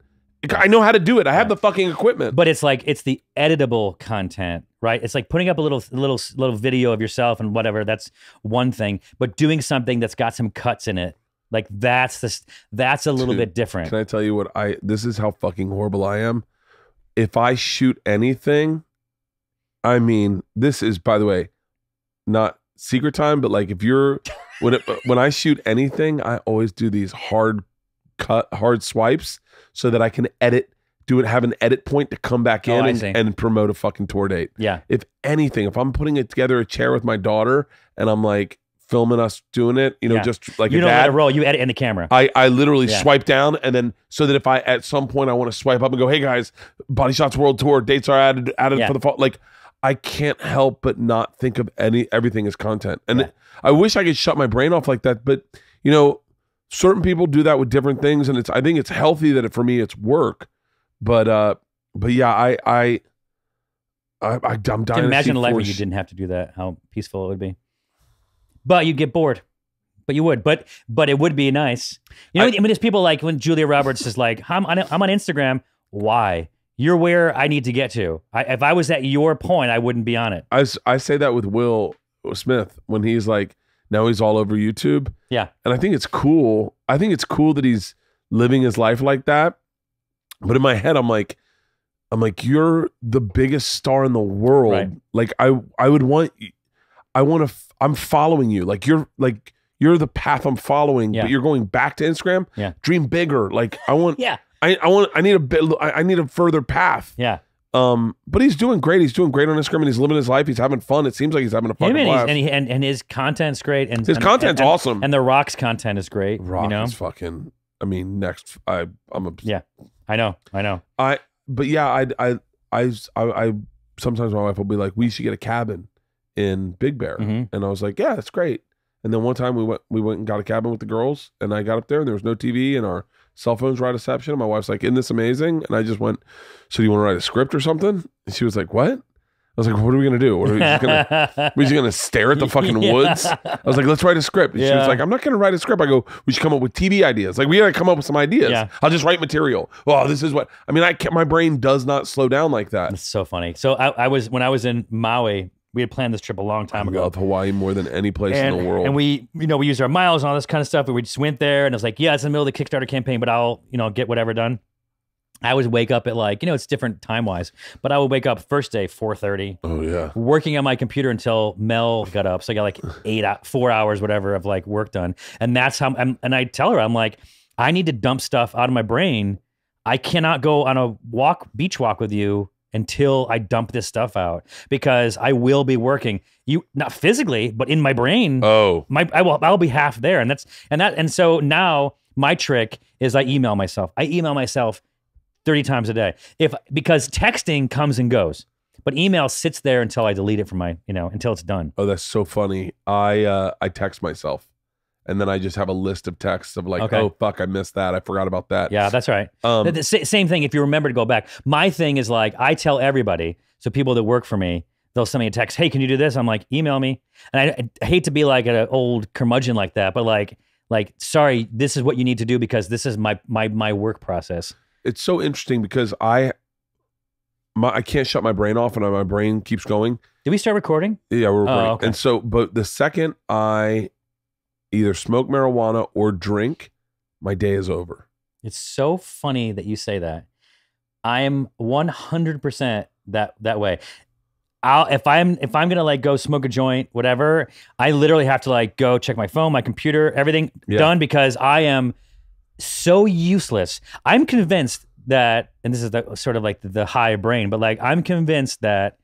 I know how to do it. I have the fucking equipment. But it's like, it's the editable content, right? It's like putting up a little video of yourself and whatever. That's one thing. But doing something that's got some cuts in it, like that's a little bit different. Can I tell you what this is how fucking horrible I am? If I shoot anything, I mean, this is, by the way, not secret time, but like if you're when I shoot anything, I always do these hard swipes so that I can have an edit point to come back in and promote a fucking tour date. Yeah. If anything, if I'm putting it together a chair with my daughter and I'm like filming us doing it, just like you don't let it roll, you edit in the camera. I literally swipe down, and then so that if I at some point I want to swipe up and go, hey guys, Body Shots World Tour dates are added for the fall, like. I can't help but not think of everything as content. And I wish I could shut my brain off like that. But, certain people do that with different things. And I think it's healthy that for me, it's work. But yeah, I'm dying to imagine a life where you didn't have to do that, how peaceful it would be. But you'd get bored. But you would. But it would be nice. There's people like when Julia Roberts is like, I'm on Instagram. Why? You're where I need to get to. If I was at your point, I wouldn't be on it. I say that with Will Smith when he's like, now he's all over YouTube. Yeah. And I think it's cool. I think it's cool that he's living his life like that. But in my head, I'm like, you're the biggest star in the world. Right. Like I'm following you. Like you're the path I'm following, but you're going back to Instagram. Yeah. Dream bigger. Like I want, yeah. I need a further path. Yeah. But he's doing great. He's doing great on Instagram, and he's living his life. He's having fun. It seems like he's having a fucking blast. And his content's great. And his content's awesome. And The Rock's content is great. Rock is fucking. I mean, next. I'm a. Yeah, I know. But yeah, I sometimes my wife will be like, we should get a cabin in Big Bear, and I was like, yeah, that's great. And then one time we went and got a cabin with the girls, and I got up there and there was no TV and our cell phones were out of reception. And my wife's like, isn't this amazing? And I just went, so do you want to write a script or something? And she was like, what? I was like, what are we going to do? What are we just going to stare at the fucking woods? I was like, let's write a script. And she was like, I'm not going to write a script. I go, we should come up with TV ideas. Like, we got to come up with some ideas. Yeah. I'll just write material. Well, this is what, I mean, my brain does not slow down like that. It's so funny. So when I was in Maui, we had planned this trip a long time ago. I love Hawaii more than any place in the world. And we used our miles and all this kind of stuff. And we just went there and I was like, yeah, it's in the middle of the Kickstarter campaign, but I'll, get whatever done. I always wake up at like, it's different time-wise, but I would wake up first day, 4:30. Oh, yeah. Working on my computer until Mel got up. So I got like 4 hours, whatever, of like work done. And that's how, and I tell her, I'm like, I need to dump stuff out of my brain. I cannot go on a beach walk with you until I dump this stuff out, because I will be working. You not physically, but in my brain. Oh, I'll be half there, and so now my trick is I email myself. 30 times a day, because texting comes and goes, but email sits there until I delete it from my until it's done. Oh, that's so funny. I text myself. And then I just have a list of texts of like, oh, fuck, I missed that. I forgot about that. Yeah, that's right. The same thing if you remember to go back. My thing is like, I tell everybody, so people that work for me, they'll send me a text, hey, can you do this? I'm like, email me. And I hate to be like an old curmudgeon like that, but like, sorry, this is what you need to do because this is my work process. It's so interesting because I can't shut my brain off and my brain keeps going. Did we start recording? Yeah, we're recording. Oh, okay. And so, but the second I either smoke marijuana or drink, my day is over. It's so funny that you say that. I am 100% that way. If I'm gonna like go smoke a joint, whatever, I literally have to like go check my phone, my computer, everything done, because I am so useless. I'm convinced that, and this is sort of like the high brain, but like I'm convinced that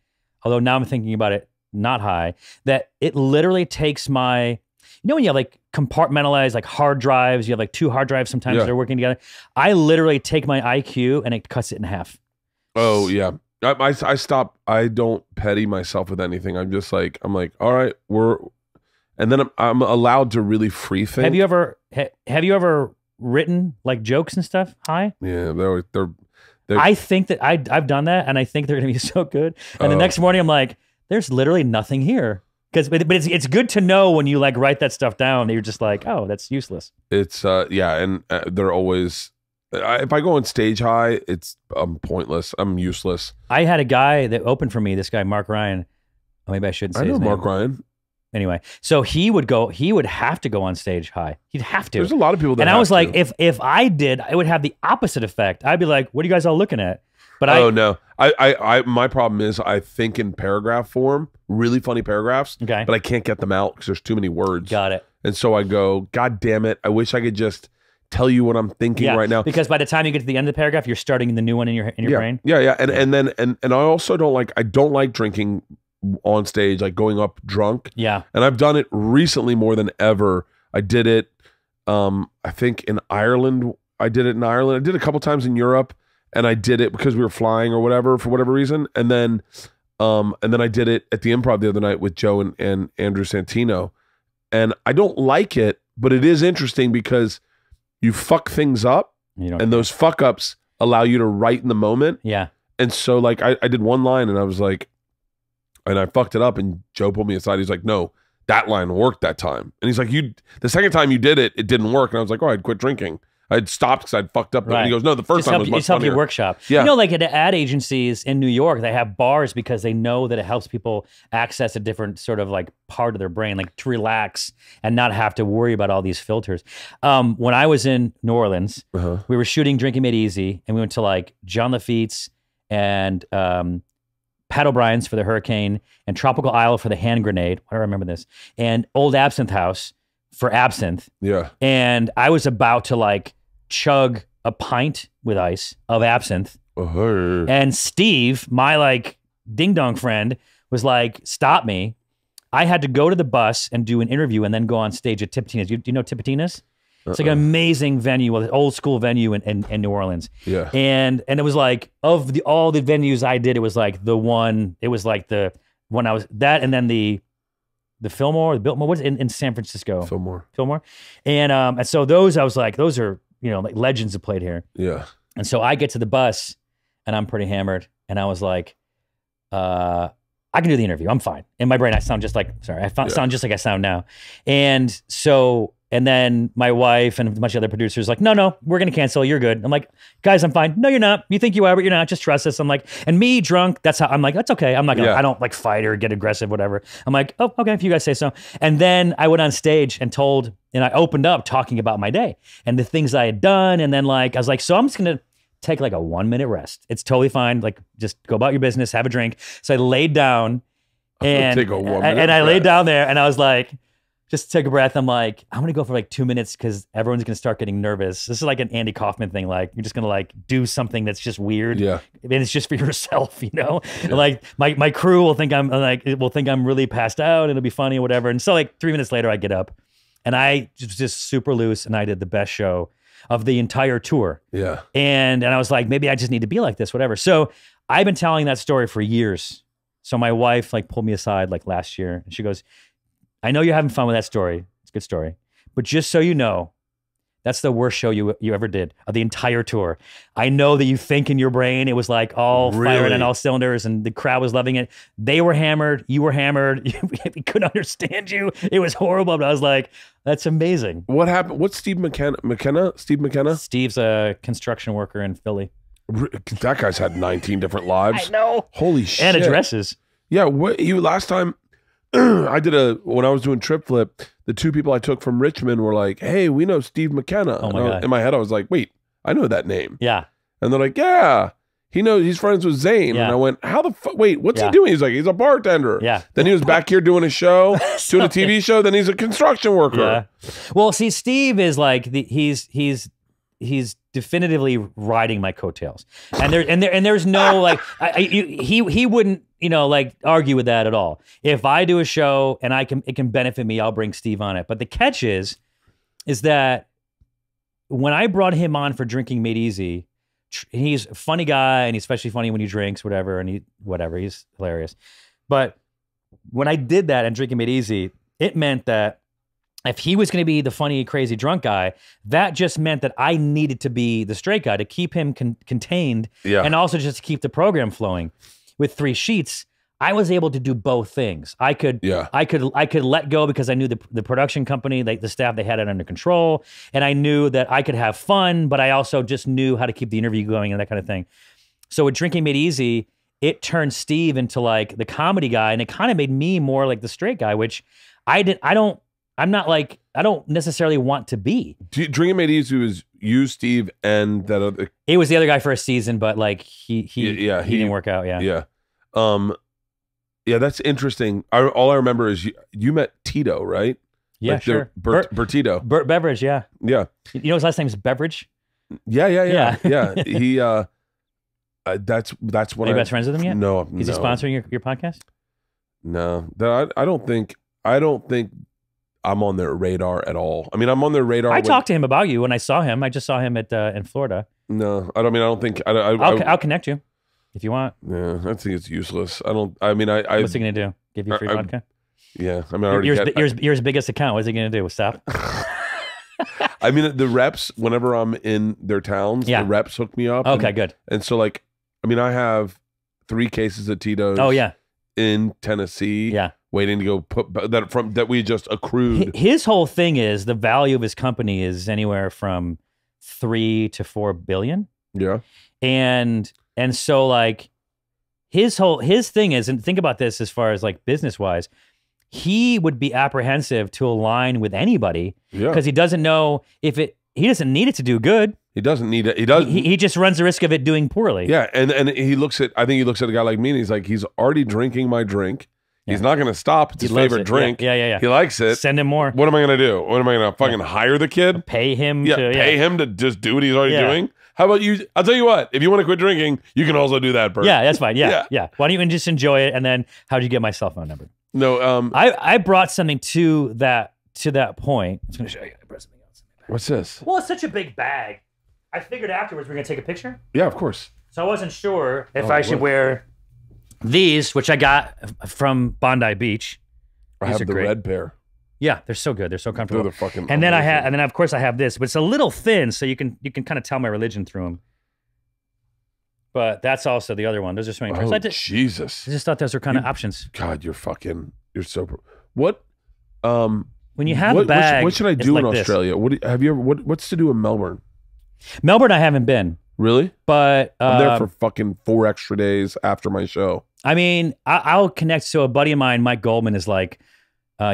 although now I'm thinking about it, not high, that it literally takes my, you know, when you have like compartmentalized like hard drives, you have like 2 hard drives sometimes they're working together. I literally take my IQ and it cuts it in half. Oh yeah. I stop. I don't petty myself with anything. I'm just like, all right, and then I'm allowed to really free think. Have you ever written like jokes and stuff high? Yeah, they're I think that I've done that, and I think they're gonna be so good. And the next morning, I'm like, there's literally nothing here. But it's good to know when you like write that stuff down that you're just like, oh, that's useless. It's and they're always. If I go on stage high, I'm pointless. I'm useless. I had a guy that opened for me. This guy, Mark Ryan. Oh, maybe I shouldn't say I know his name. Mark Ryan. Anyway, so he would have to go on stage high. He'd have to. There's a lot of people that and I was like, to. if I did, it would have the opposite effect. I'd be like, what are you guys all looking at? But no. I my problem is I think in paragraph form, really funny paragraphs, okay, but I can't get them out because there's too many words. Got it. And so I go, God damn it. I wish I could just tell you what I'm thinking right now. Because by the time you get to the end of the paragraph, you're starting the new one in your brain. Yeah. And I also don't like drinking on stage, like going up drunk. Yeah. And I've done it recently more than ever. I did it I think in Ireland. I did it a couple times in Europe, and I did it because we were flying or whatever for whatever reason. And then I did it at the Improv the other night with Joe and Andrew Santino. And I don't like it, but it is interesting because you fuck things up, and those fuck ups allow you to write in the moment. Yeah. And so like I did one line and I was like, and I fucked it up, and Joe pulled me aside. He's like, no, that line worked that time. And he's like, the second time you did it, it didn't work. And I was like, oh, I'd quit drinking. I'd stopped because I'd fucked up. Right. And he goes, no, the first time was much funnier. Your workshop. Yeah. You know, like at ad agencies in New York, they have bars because they know that it helps people access a different sort of like part of their brain, like to relax and not have to worry about all these filters. When I was in New Orleans, we were shooting Drinking Made Easy, and we went to like John Lafitte's and Pat O'Brien's for the Hurricane, and Tropical Isle for the Hand Grenade. I remember this. And Old Absinthe House for Absinthe. Yeah. And I was about to like chug a pint with ice of absinthe. And Steve, my like ding dong friend, was like, stop me. I had to go to the bus and do an interview and then go on stage at Tipitina's. Do you know Tipitina's? It's like an amazing venue, an old school venue in New Orleans. Yeah. And it was like, of all the venues I did, it was like the one I was, that and then the Fillmore, the Biltmore, what's in San Francisco? Fillmore. And so those, I was like, those are, you know, like legends have played here. Yeah. And so I get to the bus and I'm pretty hammered. And I was like, I can do the interview. I'm fine. In my brain, I sound just like, sound just like I sound now. And so, and then my wife and a bunch of other producers like, no, we're going to cancel. You're good. I'm like, guys, I'm fine. No, you're not. You think you are, but you're not. Just trust us. I'm like, and me drunk, that's how I'm like, that's okay. I'm not going to, I don't like fight or get aggressive, whatever. I'm like, oh, okay, if you guys say so. And then I went on stage and I opened up talking about my day and the things I had done. And then like, I was like, so I'm just going to take like a 1 minute rest. It's totally fine. Like just go about your business, have a drink. So I laid down and I laid down there and I was like, just take a breath. I'm like, I'm going to go for like 2 minutes because everyone's going to start getting nervous. This is like an Andy Kaufman thing. Like you're just going to like do something that's just weird. Yeah. And it's just for yourself, you know? Yeah. Like my crew will think I'm really passed out. It'll be funny or whatever. And so like 3 minutes later I get up and I just super loose and I did the best show of the entire tour. Yeah. And I was like, maybe I just need to be like this, whatever. So I've been telling that story for years. So my wife like pulled me aside like last year and she goes, I know you're having fun with that story. It's a good story. But just so you know, that's the worst show you ever did of the entire tour. I know that you think in your brain it was like all firing on all cylinders and the crowd was loving it. They were hammered. You were hammered. We couldn't understand you. It was horrible. But I was like, that's amazing. What happened? What's Steve McKenna? Steve McKenna? Steve's a construction worker in Philly. That guy's had 19 different lives. I know. Holy shit. And addresses. Yeah. Last time when I was doing Trip Flip, the two people I took from Richmond were like, hey, we know Steve McKenna. Oh my God. In my head, I was like, wait, I know that name. Yeah. And they're like, yeah, he's friends with Zane. Yeah. And I went, how the fuck, wait, what's he doing? He's like, he's a bartender. Yeah. Then he was back here doing a show, doing a TV show. Then he's a construction worker. Yeah. Well, see, Steve is like, he's definitively riding my coattails. And there's no like, he wouldn't, like argue with that at all. If I do a show and it can benefit me, I'll bring Steve on it. But the catch is that when I brought him on for Drinking Made Easy, he's a funny guy and he's especially funny when he drinks, whatever, and he's hilarious. But when I did that and Drinking Made Easy, it meant that if he was going to be the funny, crazy drunk guy, that just meant that I needed to be the straight guy to keep him contained and also just to keep the program flowing. With 3 sheets, I was able to do both things. I could let go because I knew the production company, the staff, they had it under control, and I knew that I could have fun, but I also just knew how to keep the interview going and that kind of thing. So with Drinking Made Easy, it turned Steve into like the comedy guy, and it kind of made me more like the straight guy, which I don't necessarily want to be. Drinking Made Easy was you, Steve, and that other. It was the other guy for a season, but like he didn't work out. Yeah. Yeah, that's interesting. All I remember is you met Tito, right? Yeah, like sure. Bertito. Bert Beveridge, yeah. Yeah. You know his last name's Beveridge? Yeah. He that's what Are you best friends with him yet? No. Is he sponsoring your podcast? No. I don't think I'm on their radar at all. I mean, I'm on their radar. I talked to him about you when I saw him. I just saw him in Florida. No, I don't think I'll connect you if you want. Yeah, I think it's useless. What's he gonna do? Give you free vodka? Yeah, I mean, I already your biggest account. What's he gonna do? Stop. I mean, the reps. Whenever I'm in their towns, the reps hook me up. Okay, good. And so, like, I mean, I have 3 cases of Tito's. Oh yeah. In Tennessee. Yeah. Waiting to go put that we just accrued. His whole thing is the value of his company is anywhere from 3 to 4 billion. Yeah. And so like his thing is, and think about this as far as like business wise, he would be apprehensive to align with anybody because he doesn't know he doesn't need it to do good. He doesn't need it. He just runs the risk of it doing poorly. Yeah. And I think he looks at a guy like me and he's like, he's already drinking my drink. He's not going to stop. It's his favorite drink. Yeah. He likes it. Send him more. What am I going to do? What am I going to fucking hire the kid? Pay him. Pay him to just do what he's already doing. How about you? I'll tell you what. If you want to quit drinking, you can also do that, Bert. Yeah, that's fine. Yeah. Why don't you just enjoy it? And then how'd you get my cell phone number? No. I brought something to that point. I was going to show you. I brought something else. What's this? Well, it's such a big bag. I figured afterwards we're going to take a picture. Yeah, of course. So I wasn't sure if I should wear these, which I got from Bondi Beach. I have the red pair. Yeah, they're so good. They're so comfortable. They're fucking and then of course I have this, but it's a little thin, so you can kind of tell my religion through them. But that's also the other one. Those are so many. Jesus! I just thought those were kind of options. God, you're so. What? When you have a bag, what should I do in Australia? What's to do in Melbourne? Melbourne, I haven't been. Really? But I'm there for fucking 4 extra days after my show. I mean, I'll connect. So a buddy of mine, Mike Goldman, is like,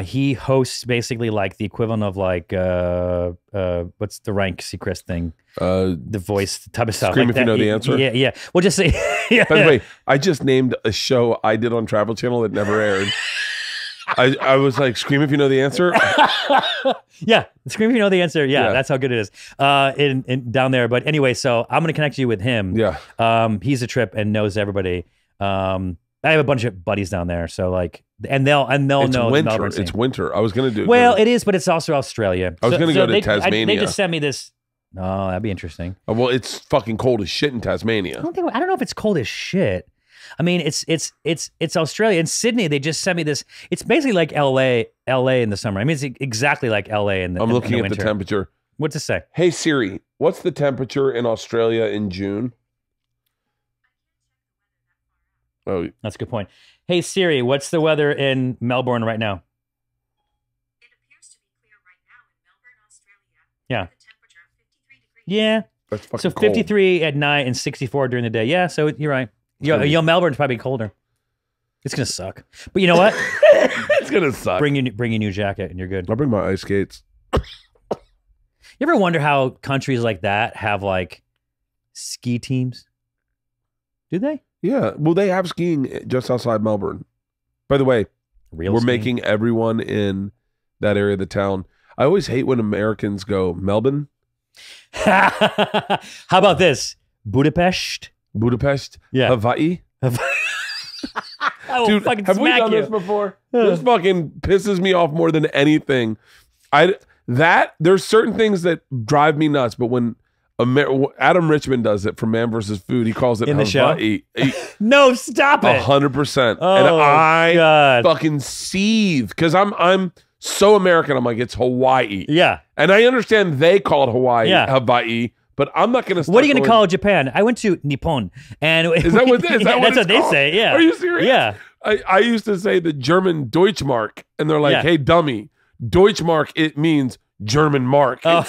he hosts basically like the equivalent of like, what's the Ryan Seacrest thing? The Voice type of stuff. Scream like if you know the answer. Yeah. We'll just say. By the way, I just named a show I did on Travel Channel that never aired. I was like, Scream if you know the answer. Yeah, Scream if you know the answer. Yeah, that's how good it is. In down there. But anyway, so I'm gonna connect you with him. Yeah. He's a trip and knows everybody. I have a bunch of buddies down there, so like, and they'll know. Winter. It's winter. I was gonna do. Well, it is, but it's also Australia. I was gonna go to Tasmania. They just sent me this. Oh, that'd be interesting. Well, it's fucking cold as shit in Tasmania. I don't know if it's cold as shit. I mean, it's Australia. In Sydney, they just sent me this. It's basically like LA in the summer. I mean, it's exactly like LA in the. I'm looking at winter. the temperature. What's it say? Hey Siri, what's the temperature in Australia in June? Oh, that's a good point. Hey Siri, what's the weather in Melbourne right now? It appears to be clear right now in Melbourne, Australia. Yeah. With a temperature of 53 degrees. Yeah. That's fucking so cold. 53 at night and 64 during the day. Yeah, so you're right. Melbourne's probably colder. It's gonna suck. But you know what? It's gonna suck. Bring your new jacket and you're good. I'll bring my ice skates. You ever wonder how countries like that have like ski teams? Do they? Yeah. Well, they have skiing just outside Melbourne. By the way, we're making everyone in that area of the town. I always hate when Americans go Melbourne. How about this? Budapest? Yeah. Hawaii. will Dude, fucking have we smack done you. this before? This fucking pisses me off more than anything. There's certain things that drive me nuts, but when Adam Richmond does it from Man vs. Food, he calls it In the show? Hawaii. No, stop it. 100%. Oh, and I God. fucking seethe because I'm so American. I'm like, it's Hawaii. Yeah. And I understand they call it Hawaii, Yeah. But I'm not going to. What are you going to call Japan? I went to Nippon. And Is that what? Is that what that's it's what they called? say. Yeah. Are you serious? Yeah. I used to say the German Deutschmark, and they're like, Yeah. "Hey, dummy, Deutschmark. It means German mark. Oh.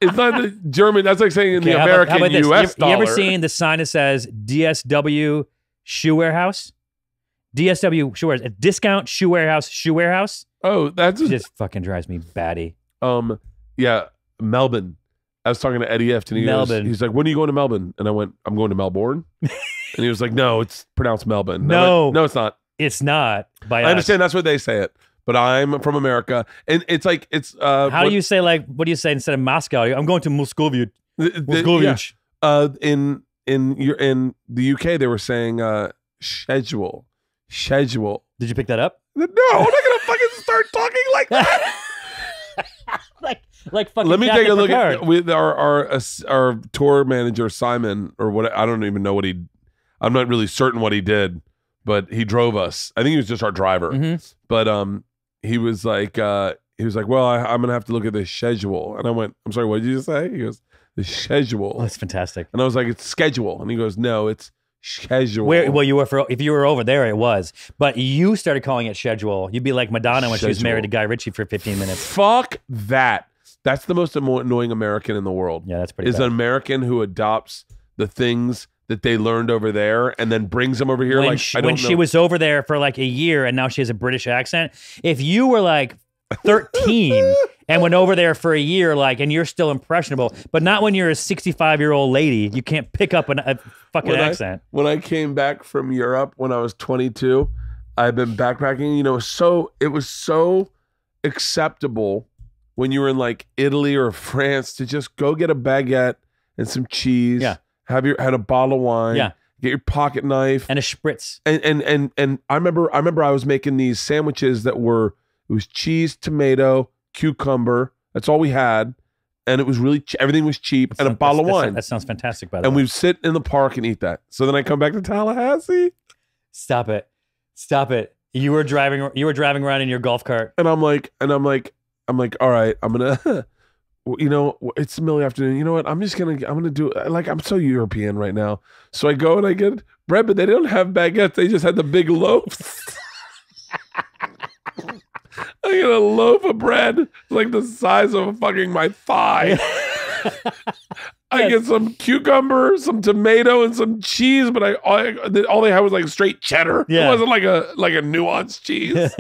It's not the German. That's like saying in Okay, the how American about this? U.S. You ever dollar. seen the sign that says DSW Shoe Warehouse? DSW Shoe Warehouse. Discount Shoe Warehouse. Shoe Warehouse. Oh, that's It just fucking drives me batty. yeah, Melbourne. I was talking to Eddie Eft, and he's like, "When are you going to Melbourne?" And I went, "I'm going to Melbourne." And he was like, "No, it's pronounced Melbourne." And I went, no, it's not. It's not. I understand that's what they say it, but I'm from America, and it's like it's. How do you say what do you say instead of Moscow? I'm going to Moscovia. Moscovich. In the UK, they were saying schedule. Did you pick that up? No, I'm not gonna fucking start talking like that. like fucking. Let me take a look Picard. at with our tour manager Simon, or what. I don't even know what he. I'm not really certain what he did, but he drove us. I think he was just our driver. Mhm. But he was like, well, I'm gonna have to look at the schedule, and I went, I'm sorry, what did you just say? He goes, the schedule, Oh, that's fantastic. and I was like, it's schedule, and he goes, no, it's schedule. Well, if you were over there, it was. But you started calling it schedule. You'd be like Madonna when she was Schedule. married to Guy Ritchie for 15 minutes. Fuck that. That's the most annoying American in the world. Yeah, that's pretty Is bad. an American who adopts the things that they learned over there and then brings them over here. When, like she, I don't when know. she was over there for like a year and now she has a British accent. If you were like 13 and went over there for a year, like, and you're still impressionable, but not when you're a 65-year-old lady. You can't pick up a fucking accent. When I came back from Europe when I was 22, I've been backpacking. You know, it was so acceptable when you were in like Italy or France to just go get a baguette and some cheese. Yeah. Had a bottle of wine. Yeah. Get your pocket knife And a spritz. And I remember I was making these sandwiches it was cheese, tomato, cucumber. That's all we had, and it was really everything was cheap, and a bottle of wine. That sounds fantastic, by the And way. we'd sit in the park and eat that. So then I come back to Tallahassee, Stop it. You were driving around in your golf cart. and I'm like, all right, I'm gonna, you know, it's the middle of the afternoon. You know what? I'm gonna do like I'm so European right now. So I go and I get bread, but they don't have baguettes. They just had the big loaves. I get a loaf of bread like the size of fucking my thigh. I get some cucumber, some tomato, and some cheese, but all they had was like straight cheddar. Yeah. It wasn't like a nuanced cheese.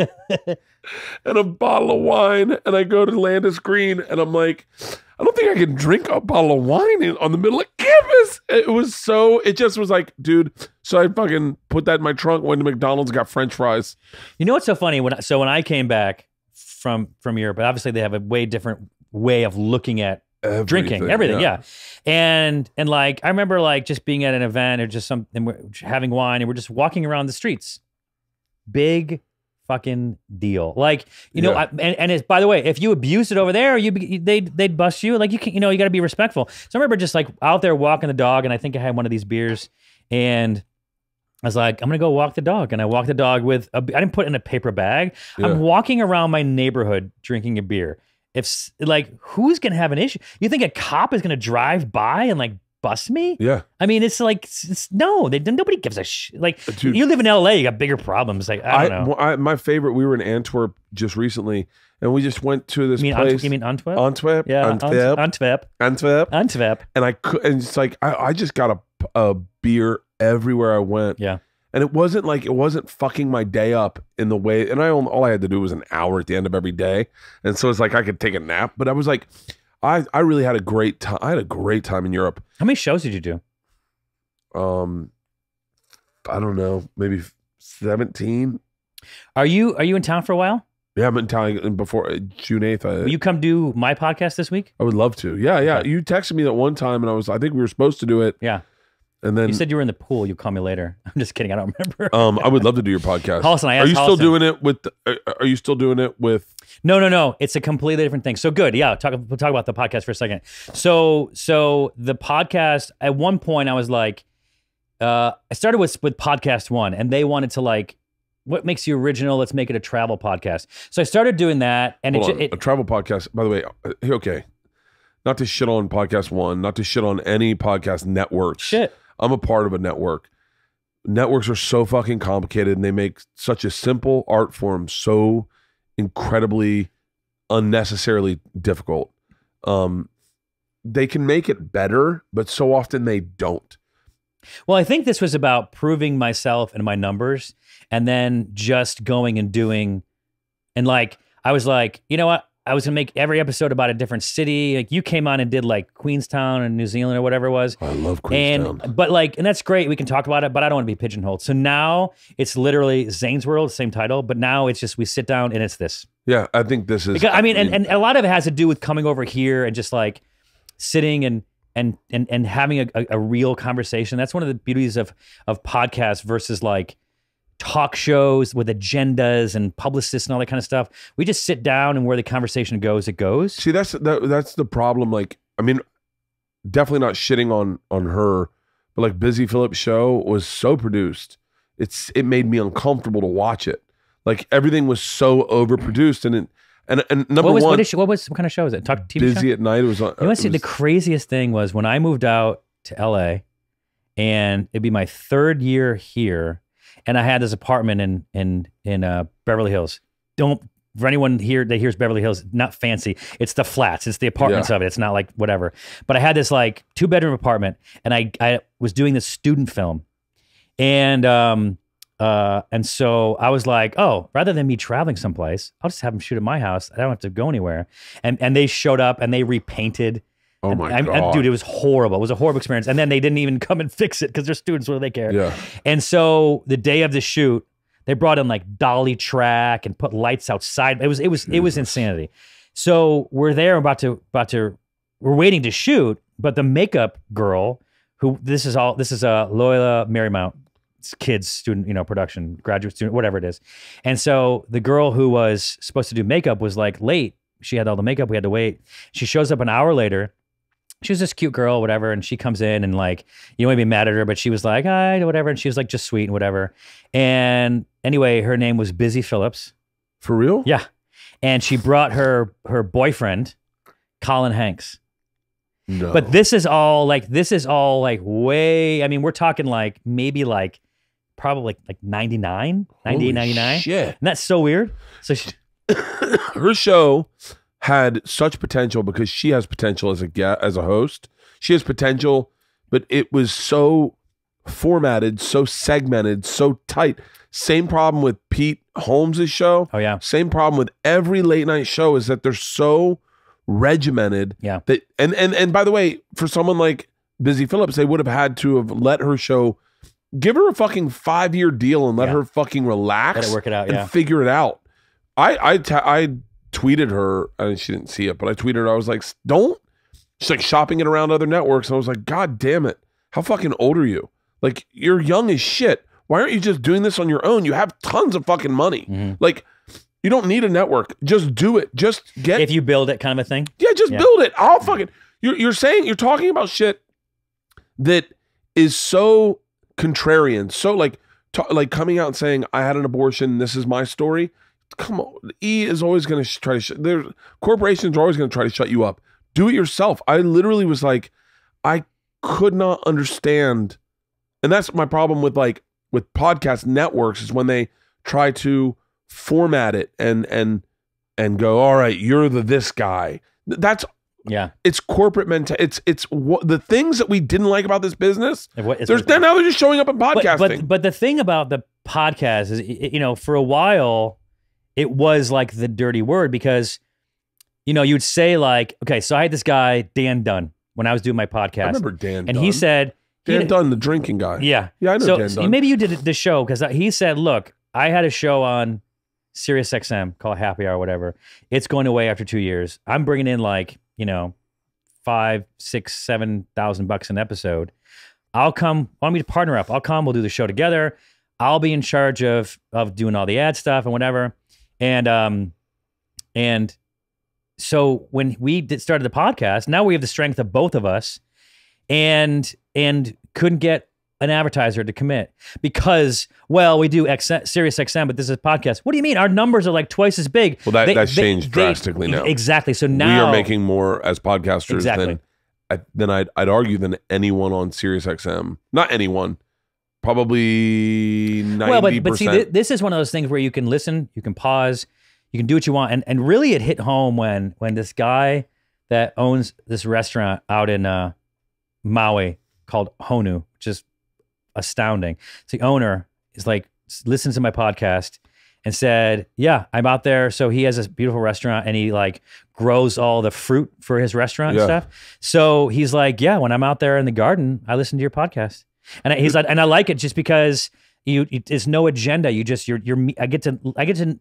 And a bottle of wine, and I go to Landis Green, and I'm like, I don't think I can drink a bottle of wine on the middle of campus. It just was like, dude. So I fucking put that in my trunk, went to McDonald's, got French fries. You know what's so funny? When I came back from Europe, obviously they have a way different way of looking at drinking everything, yeah. And like I remember like just being at an event or just something, we're having wine, and we're just walking around the streets. Big fucking deal. Like, you know, and it's, by the way, if you abused it over there, they'd bust you. Like, you can, you got to be respectful. So I remember just like out there walking the dog, and I think I had one of these beers, and I was like, I'm gonna go walk the dog, and I walked the dog with I didn't put it in a paper bag. Yeah. I'm walking around my neighborhood drinking a beer. If like, who's gonna have an issue? You think a cop is gonna drive by and like bust me? Yeah. I mean, it's like, nobody gives a shit. Like, Dude. you live in LA, you got bigger problems. Like, I don't know. My favorite, we were in Antwerp just recently, and we just went to this You mean place. you mean Antwerp? Antwerp? Yeah, Antwerp. Antwerp. And and it's like, I just got a beer everywhere I went. Yeah. And it wasn't fucking my day up in the way, and all I had to do was an hour at the end of every day. And so it's like I could take a nap, but I was like, I really had a great time. I had a great time in Europe. How many shows did you do? I don't know, maybe 17. Are you in town for a while? Yeah, I'm in town before June 8th. Will you come do my podcast this week? I would love to. Yeah. Okay. You texted me that one time, and I think we were supposed to do it. Yeah. And then You said you were in the pool. You call me later. I'm just kidding. I don't remember. I would love to do your podcast. Holson, I Are asked you still Holson. doing it with? Are you still doing it with? No. It's a completely different thing. So good. Yeah. We'll talk about the podcast for a second. So the podcast, at one point I was like, I started with podcast one, and they wanted to like, what makes you original? Let's make it a travel podcast. So I started doing that, and Hold on. A travel podcast. By the way, okay. Not to shit on podcast one, not to shit on any podcast networks. Shit. I'm a part of a network. Networks are so fucking complicated, and they make such a simple art form so incredibly unnecessarily difficult. They can make it better, but so often they don't. Well, I think this was about proving myself and my numbers, and then just going and doing, and like, I was like, you know what? I was gonna make every episode about a different city. Like you came on and did like Queenstown and New Zealand or whatever it was. I love Queenstown. And that's great. We can talk about it, but I don't want to be pigeonholed. So now it's literally Zanes World, same title, but now it's just we sit down and it's this. Yeah, I think this is. Because, I mean, and a lot of it has to do with coming over here and just like sitting and having a real conversation. That's one of the beauties of podcasts versus like talk shows with agendas and publicists and all that kind of stuff. We just sit down, and where the conversation goes, it goes. See, that's the problem. Like, I mean, definitely not shitting on her, but like Busy Phillips' show was so produced. It made me uncomfortable to watch it. Like everything was so overproduced, and number one, what kind of show is it? Talk TV Busy show? at Night. It was on. You want to see the craziest thing was when I moved out to LA, and it'd be my third year here. And I had this apartment in Beverly Hills. For anyone here that hears Beverly Hills, not fancy. It's the flats. It's the apartments of it. It's not like whatever. But I had this like 2-bedroom apartment, and I was doing this student film, and so I was like, oh, rather than me traveling someplace, I'll just have them shoot at my house. I don't have to go anywhere. And they showed up and they repainted. Oh my God. Dude, it was horrible. It was a horrible experience. And then they didn't even come and fix it because they're students. What do they care? Yeah. And so the day of the shoot, they brought in like dolly track and put lights outside. It was insanity. So we're there we're waiting to shoot, but the makeup girl this is Loyola Marymount. It's kids student, production, graduate student, whatever it is. And so the girl who was supposed to do makeup was like late. She had all the makeup. We had to wait. She shows up an hour later. She was this cute girl, whatever, and she comes in and like, you don't want to be mad at her, but she was like, hi, whatever, and she was like just sweet and whatever. And anyway, her name was Busy Phillips. For real? Yeah. And she brought her boyfriend, Colin Hanks. No. But this is all like way, I mean, we're talking like maybe like probably like 99, 98, 99. Shit. And that's so weird. So her show had such potential because she has potential as a host. She has potential, but it was so formatted, so segmented, so tight. Same problem with Pete Holmes' show. Oh yeah. Same problem with every late night show is that they're so regimented. Yeah. That and by the way, for someone like Busy Phillips, they would have had to have let her show, give her a fucking 5-year deal and let her fucking relax. Let it work it out, and figure it out. I tweeted her, and she didn't see it, but I tweeted her. I was like, don't. She's like shopping it around other networks. And I was like, God damn it. How fucking old are you? Like, you're young as shit. Why aren't you just doing this on your own? You have tons of fucking money. Mm-hmm. Like, you don't need a network. Just do it. Just get. If you build it, kind of a thing. Yeah, just build it. I'll fucking. You're talking about shit that is so contrarian. So like coming out and saying, I had an abortion. This is my story. Come on. E is always going to try to corporations are always going to try to shut you up. Do it yourself. I literally was like, I could not understand. And that's my problem with podcast networks is when they try to format it and go, all right, you're this guy. That's it's corporate mentality. It's what the things that we didn't like about this business. Now they're just showing up in podcasting. But the thing about the podcast is, for a while, it was like the dirty word because, you'd say like, okay, so I had this guy, Dan Dunn, when I was doing my podcast. I remember Dan Dunn. And he said... Dan Dunn, the drinking guy. Yeah. Yeah, I know Dan Dunn. Maybe you did the show because he said, look, I had a show on Sirius XM called Happy Hour or whatever. It's going away after 2 years. I'm bringing in $5,000, $6,000, $7,000 an episode. I'll come. Want me to partner up? I'll come. We'll do the show together. I'll be in charge of doing all the ad stuff and whatever. And so when we started the podcast, now we have the strength of both of us, and couldn't get an advertiser to commit because, well, we do Sirius XM, but this is a podcast. What do you mean? Our numbers are like twice as big. Well, that's changed drastically now. Exactly. So now we are making more as podcasters than I'd argue than anyone on Sirius XM. Not anyone. Probably 90%. Well, but see, this is one of those things where you can listen, you can pause, you can do what you want, and really it hit home when this guy that owns this restaurant out in Maui called Honu, which is astounding. So the owner is like, listens to my podcast and said, yeah, I'm out there. So he has this beautiful restaurant and he like grows all the fruit for his restaurant and stuff. So he's like, yeah, when I'm out there in the garden, I listen to your podcast. And he's like, and I like it just because it's no agenda. I get to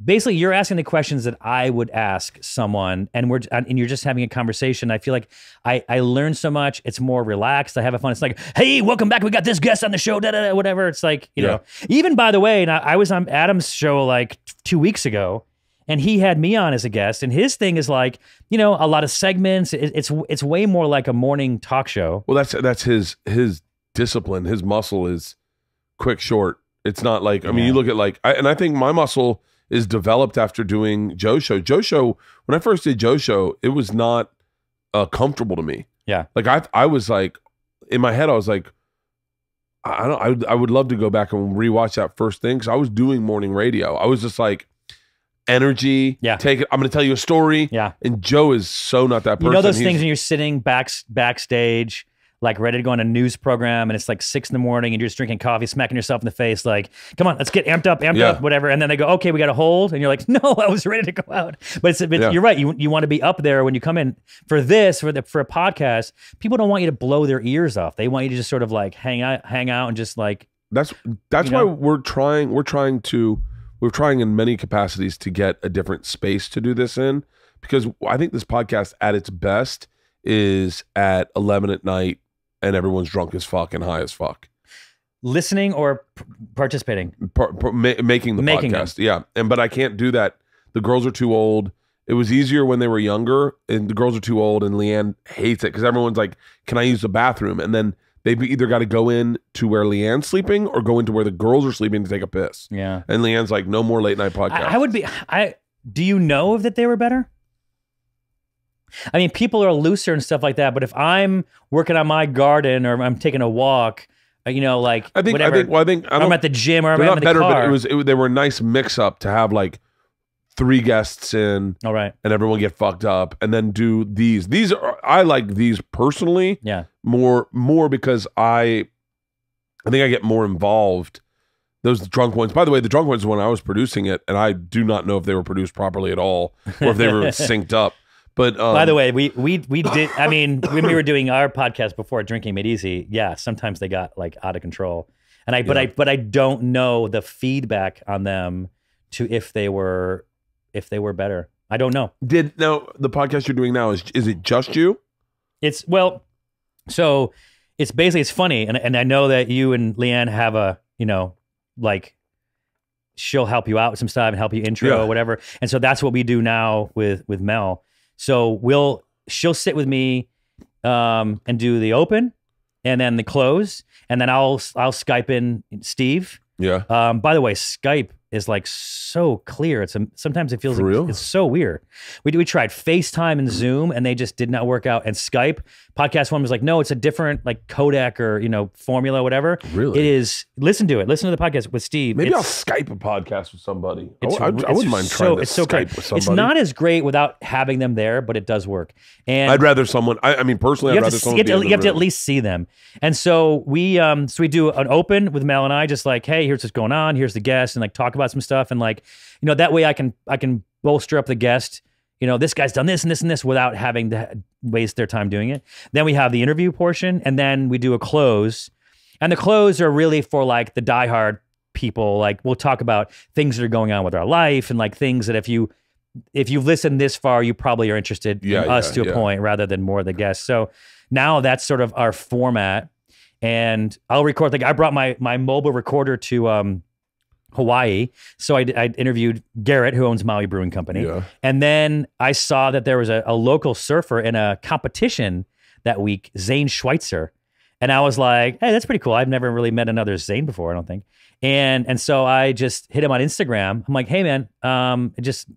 basically, you're asking the questions that I would ask someone, and you're just having a conversation. I feel like I learn so much. It's more relaxed. I have fun. It's like, hey, welcome back. We got this guest on the show. Da, da, da, whatever. It's like, you know. Even by the way, and I was on Adam's show like 2 weeks ago, and he had me on as a guest, and his thing is like, you know, a lot of segments. It's way more like a morning talk show. Well, that's his discipline. His muscle is quick, short. It's not like I mean, you look at like, I think my muscle is developed after doing Joe's show. Joe's show, when I first did Joe's show, it was not comfortable to me. Yeah. Like I was like, in my head, I was like, I would love to go back and rewatch that first thing because I was doing morning radio. I was just like, energy, take it. I'm going to tell you a story. Yeah. And Joe is so not that person. You know those things when you're sitting backstage, like ready to go on a news program, and it's like 6 a.m. and you're just drinking coffee, smacking yourself in the face, like, come on, let's get amped up, whatever. And then they go, okay, we got to hold. And you're like, no, I was ready to go out. But you're right. You want to be up there when you come in for a podcast. People don't want you to blow their ears off. They want you to just sort of like hang out and just like. That's why we're trying in many capacities to get a different space to do this in, because I think this podcast at its best is at 11 at night and everyone's drunk as fuck and high as fuck. Listening or participating? Making the podcast, yeah. But I can't do that. The girls are too old. It was easier when they were younger, and the girls are too old, and Leanne hates it because everyone's like, can I use the bathroom? And then they've either got to go in to where Leanne's sleeping or go into where the girls are sleeping to take a piss. Yeah. And Leanne's like, no more late night podcast. Do you know that they were better? I mean, people are looser and stuff like that, but if I'm working on my garden or I'm taking a walk, you know, like I'm at the gym or I'm in the better, car. But they were a nice mix up to have like 3 guests in, all right, and everyone get fucked up, and then do these. I like these personally, more because I think I get more involved. Those drunk ones, by the way, the drunk ones when I was producing it, and I do not know if they were produced properly at all or if they were synced up. But by the way, we did. I mean, when we were doing our podcast before, Drinking Made Easy, sometimes they got like out of control, and but I don't know the feedback on them to if they were better. I don't know. The podcast you're doing now is it just you? So it's basically it's funny, and I know that you and Leanne have a like she'll help you out with some stuff and help you intro or whatever, and so that's what we do now with Mel. So she'll sit with me and do the open and then the close, and then I'll Skype in Steve. Yeah. By the way, Skype is like so clear. Sometimes it feels like it's so weird. We tried FaceTime and Zoom, and they just did not work out. And Skype, Podcast One was like, no, it's a different like codec or formula, whatever. Really? It is. Listen to it. Listen to the podcast with Steve. Maybe I'll Skype a podcast with somebody. I wouldn't mind trying to Skype with somebody. It's not as great without having them there, but it does work. And I'd rather someone. I mean, personally, I'd rather someone. You have to at least see them. And so we do an open with Mel and I, just like, hey, here's what's going on. Here's the guest, and like talk about some stuff, and like that way I can bolster up the guest. This guy's done this and this and this without having to waste their time doing it. Then we have the interview portion, and then we do a close. And the close are really for like the diehard people. Like we'll talk about things that are going on with our life, and like things that if you've listened this far, you probably are interested in us to a point rather than more of the guests. So now that's sort of our format. and I'll record. Like I brought my mobile recorder to Hawaii, so I interviewed Garrett, who owns Maui Brewing Company, and then I saw that there was a local surfer in a competition that week, Zane Schweitzer. And I was like, hey, that's pretty cool. I've never really met another Zane before, I don't think. And so I just hit him on Instagram. I'm like, hey, man, just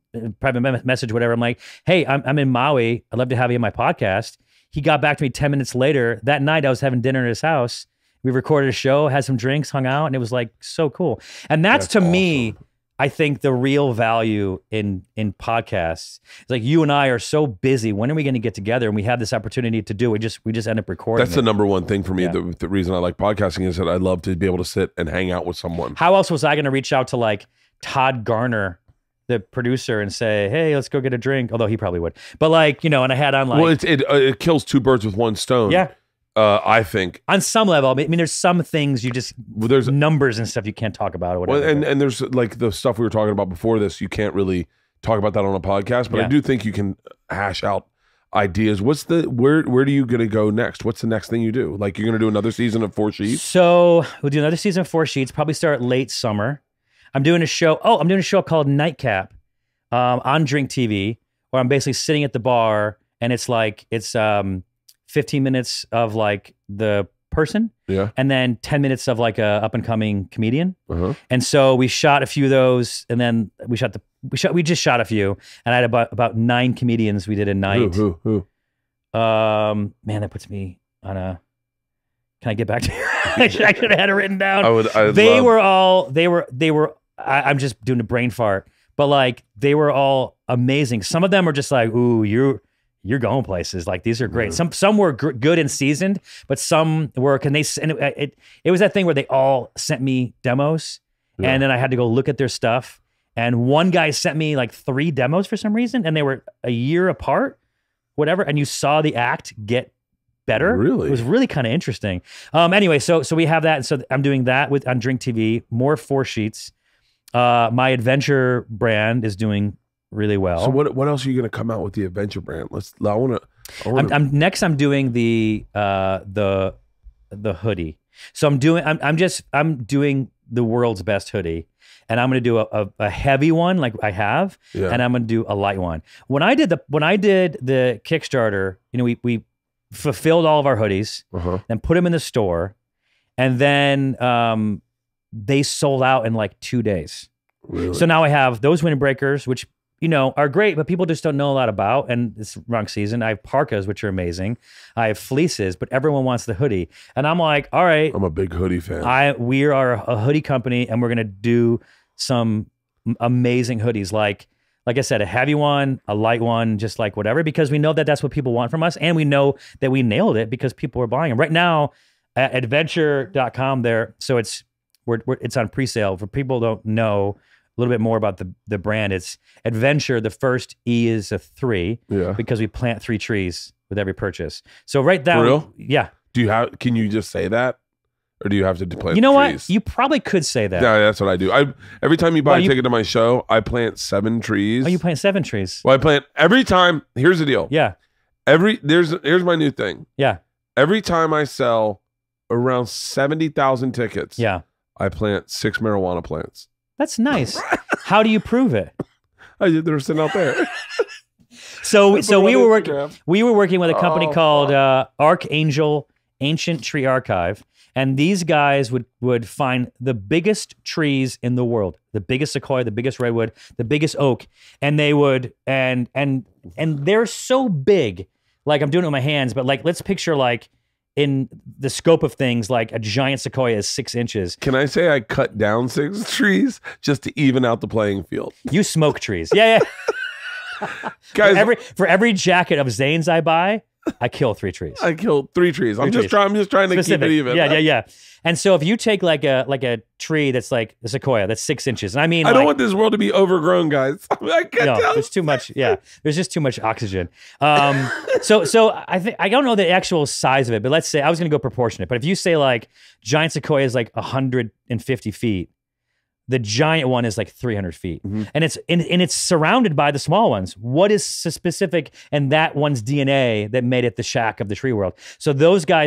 private message, whatever. I'm like, hey, I'm in Maui. I'd love to have you in my podcast. He got back to me 10 minutes later. That night, I was having dinner at his house. We recorded a show, had some drinks, hung out, and it was like so cool. And that's to me, I think the real value in podcasts. It's like you and I are so busy. When are we going to get together? And we have this opportunity to do it. We just end up recording. That's the number one thing for me. Yeah. The reason I like podcasting is that I love to be able to sit and hang out with someone. How else was I going to reach out to like Todd Garner, the producer, and say, hey, let's go get a drink? Although he probably would. But like, and I had on like... Well, it kills two birds with one stone. Yeah. I think on some level, I mean, there's some things you just there's numbers and stuff you can't talk about or whatever. Well, and there's like the stuff we were talking about before this. You can't really talk about that on a podcast, but I do think you can hash out ideas. What's the where do you gonna go next? What's the next thing you do? Like you're gonna do another season of 4 Sheets? So we'll do another season of 4 Sheets. Probably start late summer. I'm doing a show. Oh, I'm doing a show called Nightcap on Drink TV, where I'm basically sitting at the bar and it's 15 minutes of like the person, and then 10 minutes of like a up and coming comedian. And so we shot a few of those, and then we just shot a few, and I had about 9 comedians we did a night. Who? Man, that puts me on a. Can I get back to you? I should have had it written down. I'm just doing a brain fart, but like they were all amazing. Some of them are just like, ooh, you're going places. Like these are great. Some were good and seasoned, but some were. It was that thing where they all sent me demos, and then I had to go look at their stuff. And one guy sent me like 3 demos for some reason, and they were a year apart, whatever. And you saw the act get better. Really, it was really kind of interesting. Anyway, so we have that, and so I'm doing that on Drink TV. More 4 Sheets. My adventure brand is doing really well. So what else are you going to come out with the adventure brand? I'm doing the hoodie. So I'm doing the world's best hoodie, and I'm going to do a heavy one like I have, and I'm going to do a light one. When I did the Kickstarter, we fulfilled all of our hoodies, and put them in the store, and then they sold out in like 2 days. Really? So now I have those windbreakers, which are great, but people just don't know a lot about, and it's wrong season. I have parkas, which are amazing. I have fleeces, but everyone wants the hoodie. And I'm like, all right. I'm a big hoodie fan. We are a hoodie company, and we're going to do some amazing hoodies. Like I said, a heavy one, a light one, just like whatever, because we know that that's what people want from us. And we know that we nailed it because people are buying them right now at adventure.com there. So it's on pre-sale. For people who don't know a little bit more about the brand, it's Adventure. The first E is a 3 because we plant 3 trees with every purchase. So right down. For real? Yeah. Can you just say that? Or do you have to plant You know trees? what? You probably could say that. Yeah, that's what I do. Every time you buy a ticket to my show, I plant 7 trees. Oh, you plant 7 trees? Well, I plant every time. Here's the deal. Yeah. Here's my new thing. Yeah. Every time I sell around 70,000 tickets, I plant 6 marijuana plants. That's nice. How do you prove it? They're sitting out there. So we were working with a company called Archangel Ancient Tree Archive, and these guys would find the biggest trees in the world, the biggest sequoia, the biggest redwood, the biggest oak, and they would and they're so big. Like I'm doing it with my hands, but like let's picture like in the scope of things, like a giant sequoia is 6 inches. Can I say I cut down 6 trees just to even out the playing field? You smoke trees. Yeah. Guys, for every jacket of Zanes I buy, I kill 3 trees. I killed 3 trees. I'm just trying to keep it even. Yeah. And so if you take like a tree that's like a sequoia that's 6 inches, and I mean, I don't want this world to be overgrown, guys. I can't tell. There's too much. Yeah, there's just too much oxygen. So I don't know the actual size of it, but let's say I was going to go proportionate. But if you say like giant sequoia is like 150 feet. The giant one is like 300 feet, and it's surrounded by the small ones. What is specific in that one's DNA that made it the shack of the tree world? So those guys